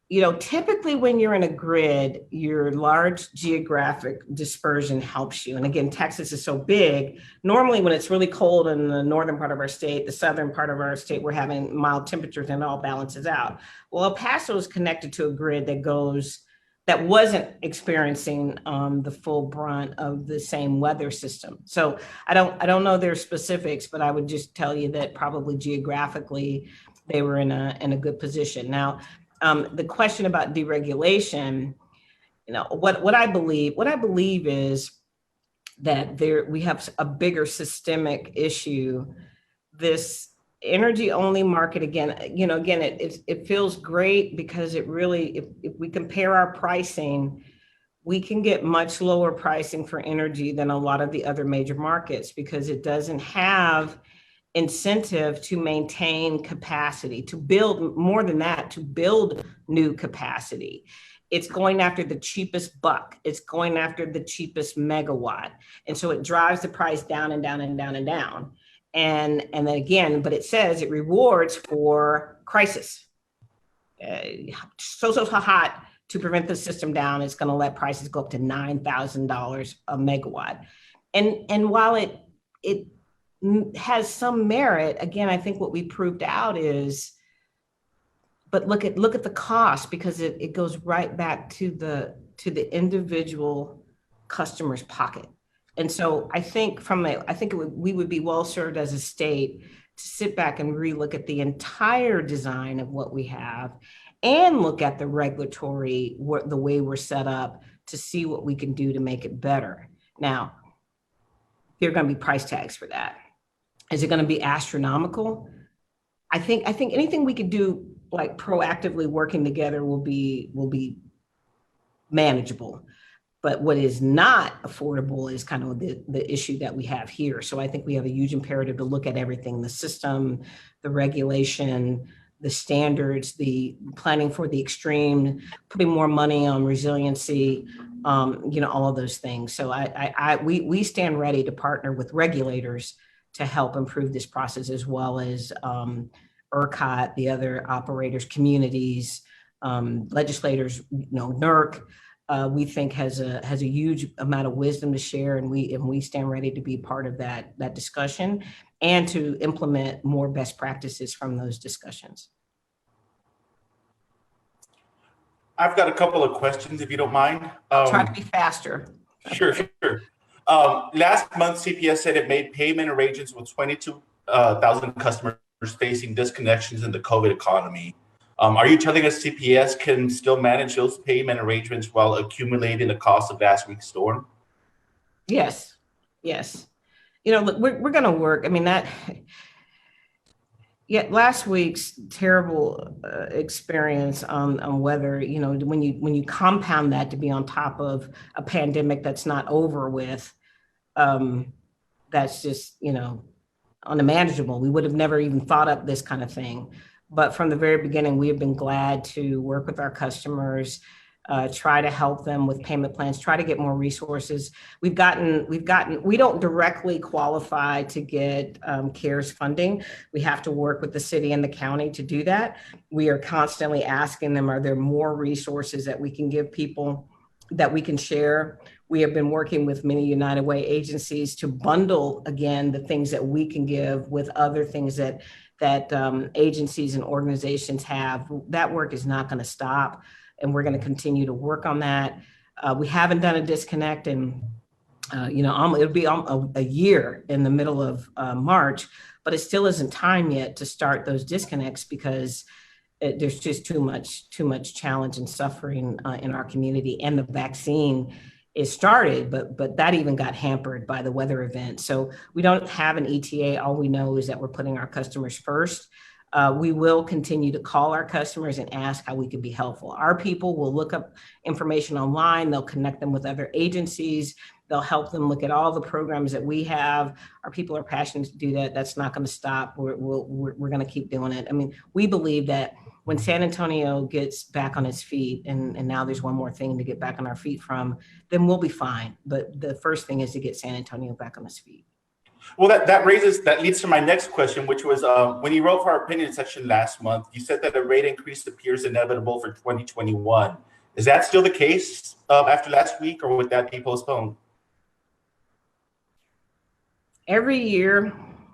you know, typically when you're in a grid, your large geographic dispersion helps you. And again, Texas is so big. Normally when it's really cold in the northern part of our state, the southern part of our state, we're having mild temperatures and it all balances out. Well, El Paso is connected to a grid that wasn't experiencing the full brunt of the same weather system. So I don't know their specifics, but I would just tell you that probably geographically they were in a good position. Now, the question about deregulation, you know, what I believe is that we have a bigger systemic issue. This energy only market, it feels great because it really, if we compare our pricing, we can get much lower pricing for energy than a lot of the other major markets because it doesn't have incentive to maintain capacity, to build more than that, to build new capacity. It's going after the cheapest buck. It's going after the cheapest megawatt. And so it drives the price down and down and down and down. And then again, but it says it rewards for crisis. So hot to prevent the system down, it's going to let prices go up to $9,000 a megawatt. And while it has some merit, again, I think what we proved out is, but look at the cost, because it goes right back to the individual customer's pocket. And so I think we would be well served as a state to sit back and relook at the entire design of what we have and look at the regulatory, the way we're set up to see what we can do to make it better. Now, there are going to be price tags for that. Is it going to be astronomical? I think anything we could do, like proactively working together, will be manageable. But what is not affordable is kind of the issue that we have here. So I think we have a huge imperative to look at everything: the system, the regulation, the standards, the planning for the extreme, putting more money on resiliency, all of those things. So we stand ready to partner with regulators to help improve this process, as well as ERCOT, the other operators, communities, legislators, NERC, we think has a huge amount of wisdom to share, and we stand ready to be part of that discussion and to implement more best practices from those discussions.
I've got a couple of questions, if you don't mind.
Try to be faster.
Sure. Last month, CPS said it made payment arrangements with 22,000 customers facing disconnections in the COVID economy. Are you telling us CPS can still manage those payment arrangements while accumulating the cost of last week's storm?
Yes. Look, we're going to work. I mean, last week's terrible experience on weather, when you compound that to be on top of a pandemic that's not over with, that's just, unmanageable. We would have never even thought up this kind of thing. But from the very beginning, we have been glad to work with our customers, try to help them with payment plans, try to get more resources. We don't directly qualify to get CARES funding. We have to work with the city and the county to do that. We are constantly asking them, are there more resources that we can give people that we can share? We have been working with many United Way agencies to bundle, again, the things that we can give with other things that agencies and organizations have. That work is not going to stop, and we're going to continue to work on that. We haven't done a disconnect in, it'll be a year in the middle of March, but it still isn't time yet to start those disconnects because there's just too much challenge and suffering in our community, and the vaccine is started, but that even got hampered by the weather event. So we don't have an ETA. All we know is that we're putting our customers first. We will continue to call our customers and ask how we can be helpful. Our people will look up information online. They'll connect them with other agencies. They'll help them look at all the programs that we have. Our people are passionate to do that. That's not going to stop. We're going to keep doing it. I mean, we believe that when San Antonio gets back on its feet, and now there's one more thing to get back on our feet from, then we'll be fine. But the first thing is to get San Antonio back on its feet.
Well, that leads to my next question, which was when you wrote for our opinion section last month, you said that a rate increase appears inevitable for 2021. Is that still the case after last week, or would that be postponed?
Every year,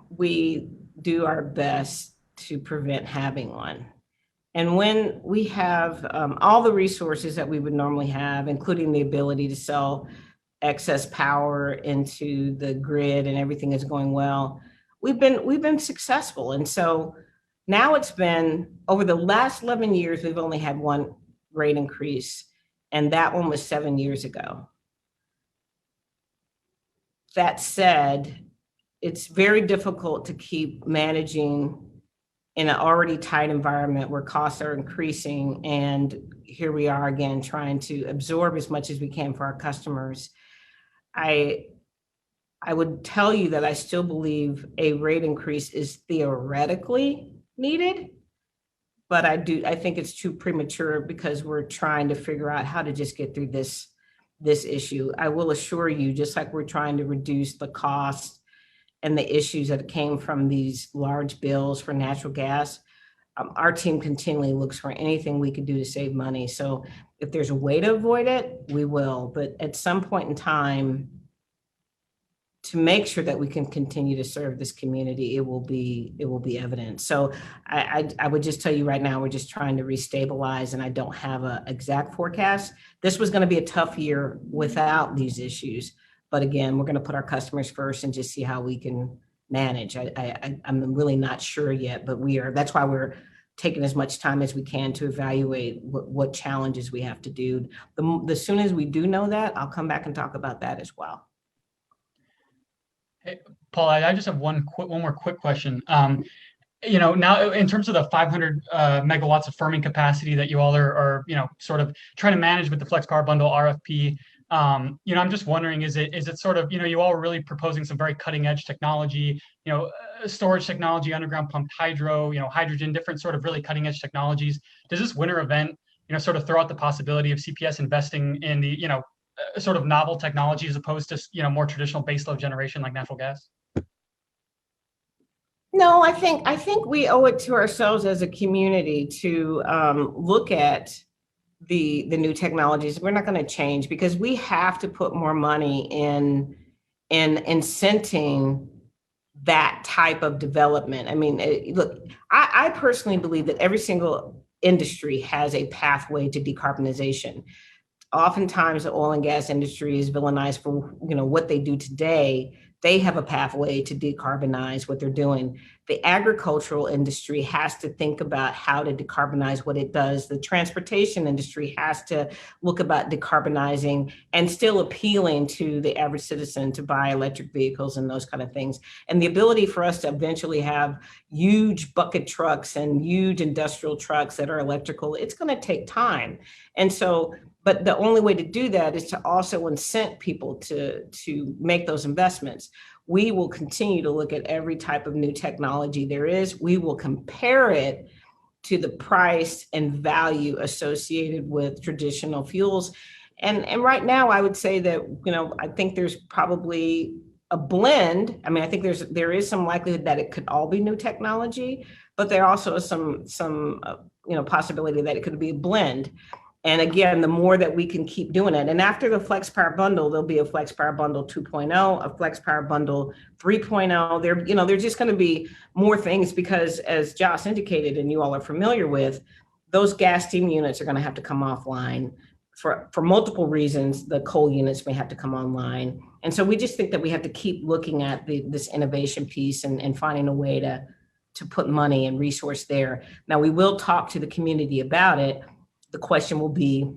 we do our best to prevent having one. And when we have all the resources that we would normally have, including the ability to sell excess power into the grid and everything is going well, we've been successful. And so now it's been, over the last 11 years, we've only had one rate increase, and that one was 7 years ago. That said, it's very difficult to keep managing in an already tight environment where costs are increasing. And here we are again, trying to absorb as much as we can for our customers. I would tell you that I still believe a rate increase is theoretically needed, but I think it's too premature because we're trying to figure out how to just get through this issue. I will assure you, just like we're trying to reduce the cost and the issues that came from these large bills for natural gas, our team continually looks for anything we can do to save money. So if there's a way to avoid it, we will. But at some point in time, to make sure that we can continue to serve this community, it will be evident. So I would just tell you right now, we're just trying to restabilize, and I don't have an exact forecast. This was going to be a tough year without these issues. But again, we're going to put our customers first and just see how we can manage. I'm really not sure yet, but that's why we're taking as much time as we can to evaluate what challenges we have to do. The soon as we do know that, I'll come back and talk about that as well.
Hey, Paul, I just have one more quick question. Now in terms of the 500 megawatts of firming capacity that you all are sort of trying to manage with the Flex Power Bundle RFP, I'm just wondering, is it sort of, you all are really proposing some very cutting edge technology, storage technology, underground pumped hydro, hydrogen, different sort of really cutting edge technologies. Does this winter event, sort of throw out the possibility of CPS investing in the, sort of novel technology as opposed to, more traditional baseload generation like natural gas?
No, I think we owe it to ourselves as a community to look at the new technologies, we're not going to change because we have to put more money in incenting that type of development. I mean, look, I personally believe that every single industry has a pathway to decarbonization. Oftentimes the oil and gas industry is villainized for what they do today. They have a pathway to decarbonize what they're doing. The agricultural industry has to think about how to decarbonize what it does. The transportation industry has to look about decarbonizing and still appealing to the average citizen to buy electric vehicles and those kind of things. And the ability for us to eventually have huge bucket trucks and huge industrial trucks that are electrical, it's going to take time. And so, but the only way to do that is to also incent people to make those investments. We will continue to look at every type of new technology there is. We will compare it to the price and value associated with traditional fuels. And right now, I would say that, I think there's probably a blend. I mean, I think there is some likelihood that it could all be new technology, but there also is some possibility that it could be a blend. And again, the more that we can keep doing it. And after the Flex Power Bundle, there'll be a Flex Power Bundle 2.0, a Flex Power Bundle 3.0. There's just going to be more things because, as Josh indicated, and you all are familiar with, those gas steam units are going to have to come offline for multiple reasons. The coal units may have to come online. And so we just think that we have to keep looking at this innovation piece and finding a way to put money and resource there. Now, we will talk to the community about it. The question will be,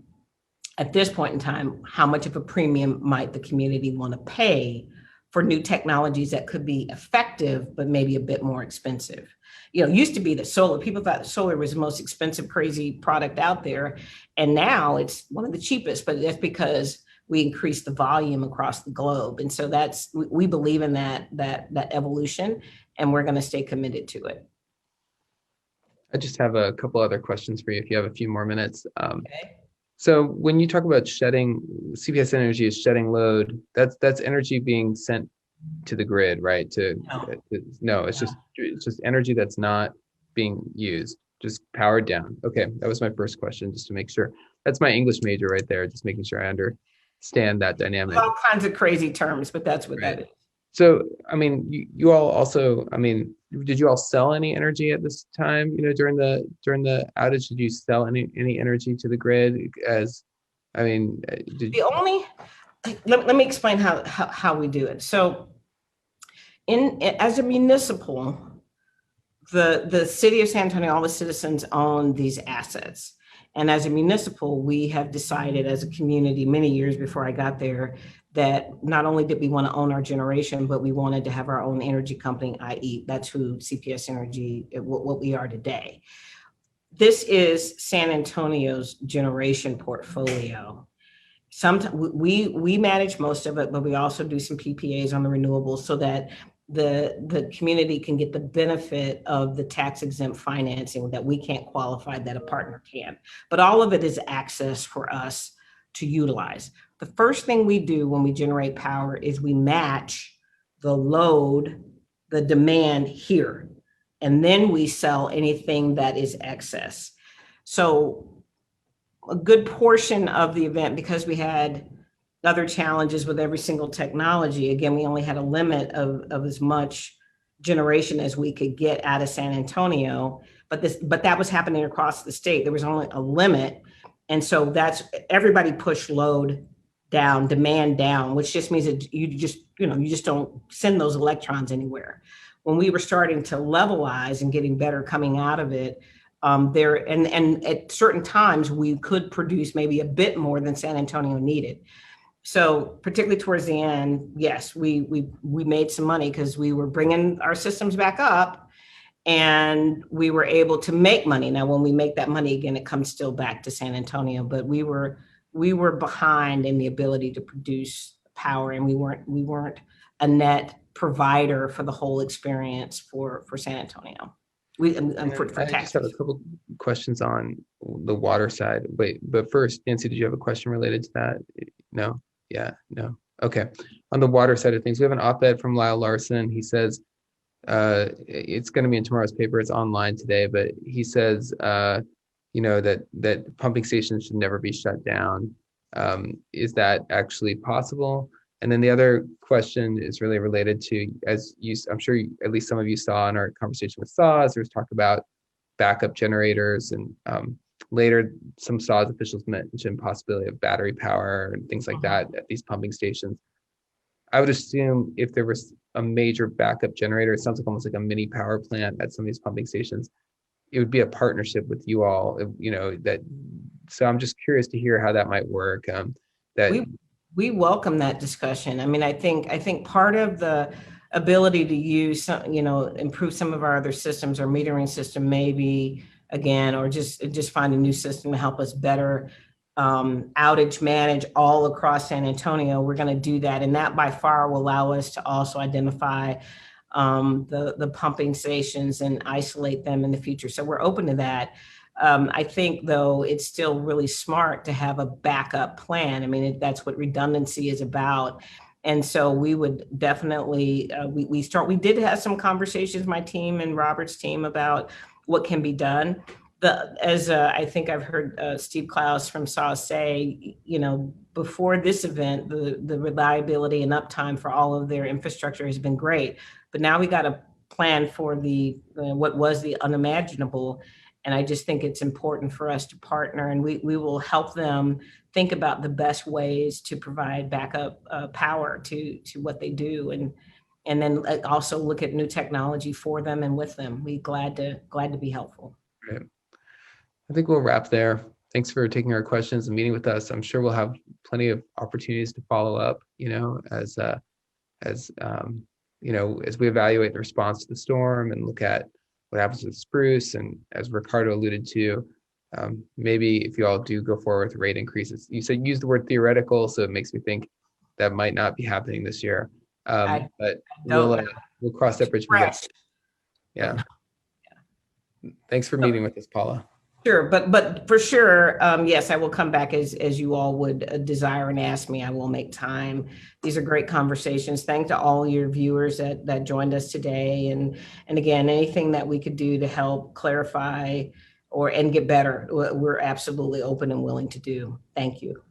at this point in time, how much of a premium might the community want to pay for new technologies that could be effective, but maybe a bit more expensive? It used to be that people thought solar was the most expensive, crazy product out there. And now it's one of the cheapest, but that's because we increased the volume across the globe. And so we believe in that evolution, and we're going to stay committed to it.
I just have a couple other questions for you if you have a few more minutes.
Okay.
So when you talk about CPS Energy is shedding load, that's energy being sent to the grid, right? No, it's just energy that's not being used, just powered down. Okay, that was my first question, just to make sure. That's my English major right there, just making sure I understand that dynamic.
All kinds of crazy terms, but that's what that is.
So, I mean, you all also, I mean, did you all sell any energy at this time? During the outage, did you sell any energy to the grid? Let
me explain how we do it. So, as a municipal, the city of San Antonio, all the citizens own these assets. And as a municipal, we have decided as a community many years before I got there that not only did we want to own our generation, but we wanted to have our own energy company, i.e. that's who CPS Energy, what we are today. This is San Antonio's generation portfolio. Sometimes we manage most of it, but we also do some PPAs on the renewables so that the community can get the benefit of the tax exempt financing that we can't qualify, that a partner can. But all of it is access for us to utilize. The first thing we do when we generate power is we match the load, the demand here, and then we sell anything that is excess. So a good portion of the event, because we had other challenges with every single technology, again, we only had a limit of as much generation as we could get out of San Antonio, but that was happening across the state. There was only a limit. And so everybody pushed load down, demand down, which just means that you just don't send those electrons anywhere. When we were starting to levelize and getting better coming out of it, and at certain times we could produce maybe a bit more than San Antonio needed. So particularly towards the end, yes, we made some money because we were bringing our systems back up and we were able to make money. Now, when we make that money again, it comes still back to San Antonio, but we were behind in the ability to produce power, and we weren't a net provider for the whole experience for San Antonio.
I just have a couple questions on the water side. Wait, but first, Nancy, did you have a question related to that? No? Yeah, no. Okay. On the water side of things, we have an op-ed from Lyle Larson. He says, it's going to be in tomorrow's paper. It's online today, but he says, that pumping stations should never be shut down. Is that actually possible? And then the other question is really related to, I'm sure at least some of you saw in our conversation with SAWS, there's talk about backup generators, and later some SAWS officials mentioned possibility of battery power and things like that at these pumping stations. I would assume if there was a major backup generator, it sounds like almost like a mini power plant at some of these pumping stations, it would be a partnership with you all, so I'm just curious to hear how that might work.
We welcome that discussion. I mean, I think part of the ability to use some, improve some of our other systems or metering system, maybe again, or just find a new system to help us better outage manage all across San Antonio. We're going to do that, and that by far will allow us to also identify the pumping stations and isolate them in the future. So we're open to that. I think, though, it's still really smart to have a backup plan. I mean, that's what redundancy is about. And so we would definitely, we did have some conversations, my team and Robert's team, about what can be done. I think I've heard Steve Klaus from SAWS say, before this event, the reliability and uptime for all of their infrastructure has been great. But now we got to plan for what was the unimaginable. And I just think it's important for us to partner, and we will help them think about the best ways to provide backup power to what they do, and then also look at new technology for them and with them. We're glad to be helpful.
Right. I think we'll wrap there. Thanks for taking our questions and meeting with us. I'm sure we'll have plenty of opportunities to follow up, as we evaluate the response to the storm and look at what happens with spruce. And as Ricardo alluded to, maybe if you all do go forward with rate increases, you said use the word theoretical, so it makes me think that might not be happening this year. But we'll cross that bridge when we get. Yeah. Thanks for meeting with us, Paula.
Sure, but for sure, yes, I will come back as you all would desire and ask me. I will make time. These are great conversations. Thanks to all your viewers that joined us today, and again, anything that we could do to help clarify and get better, we're absolutely open and willing to do. Thank you.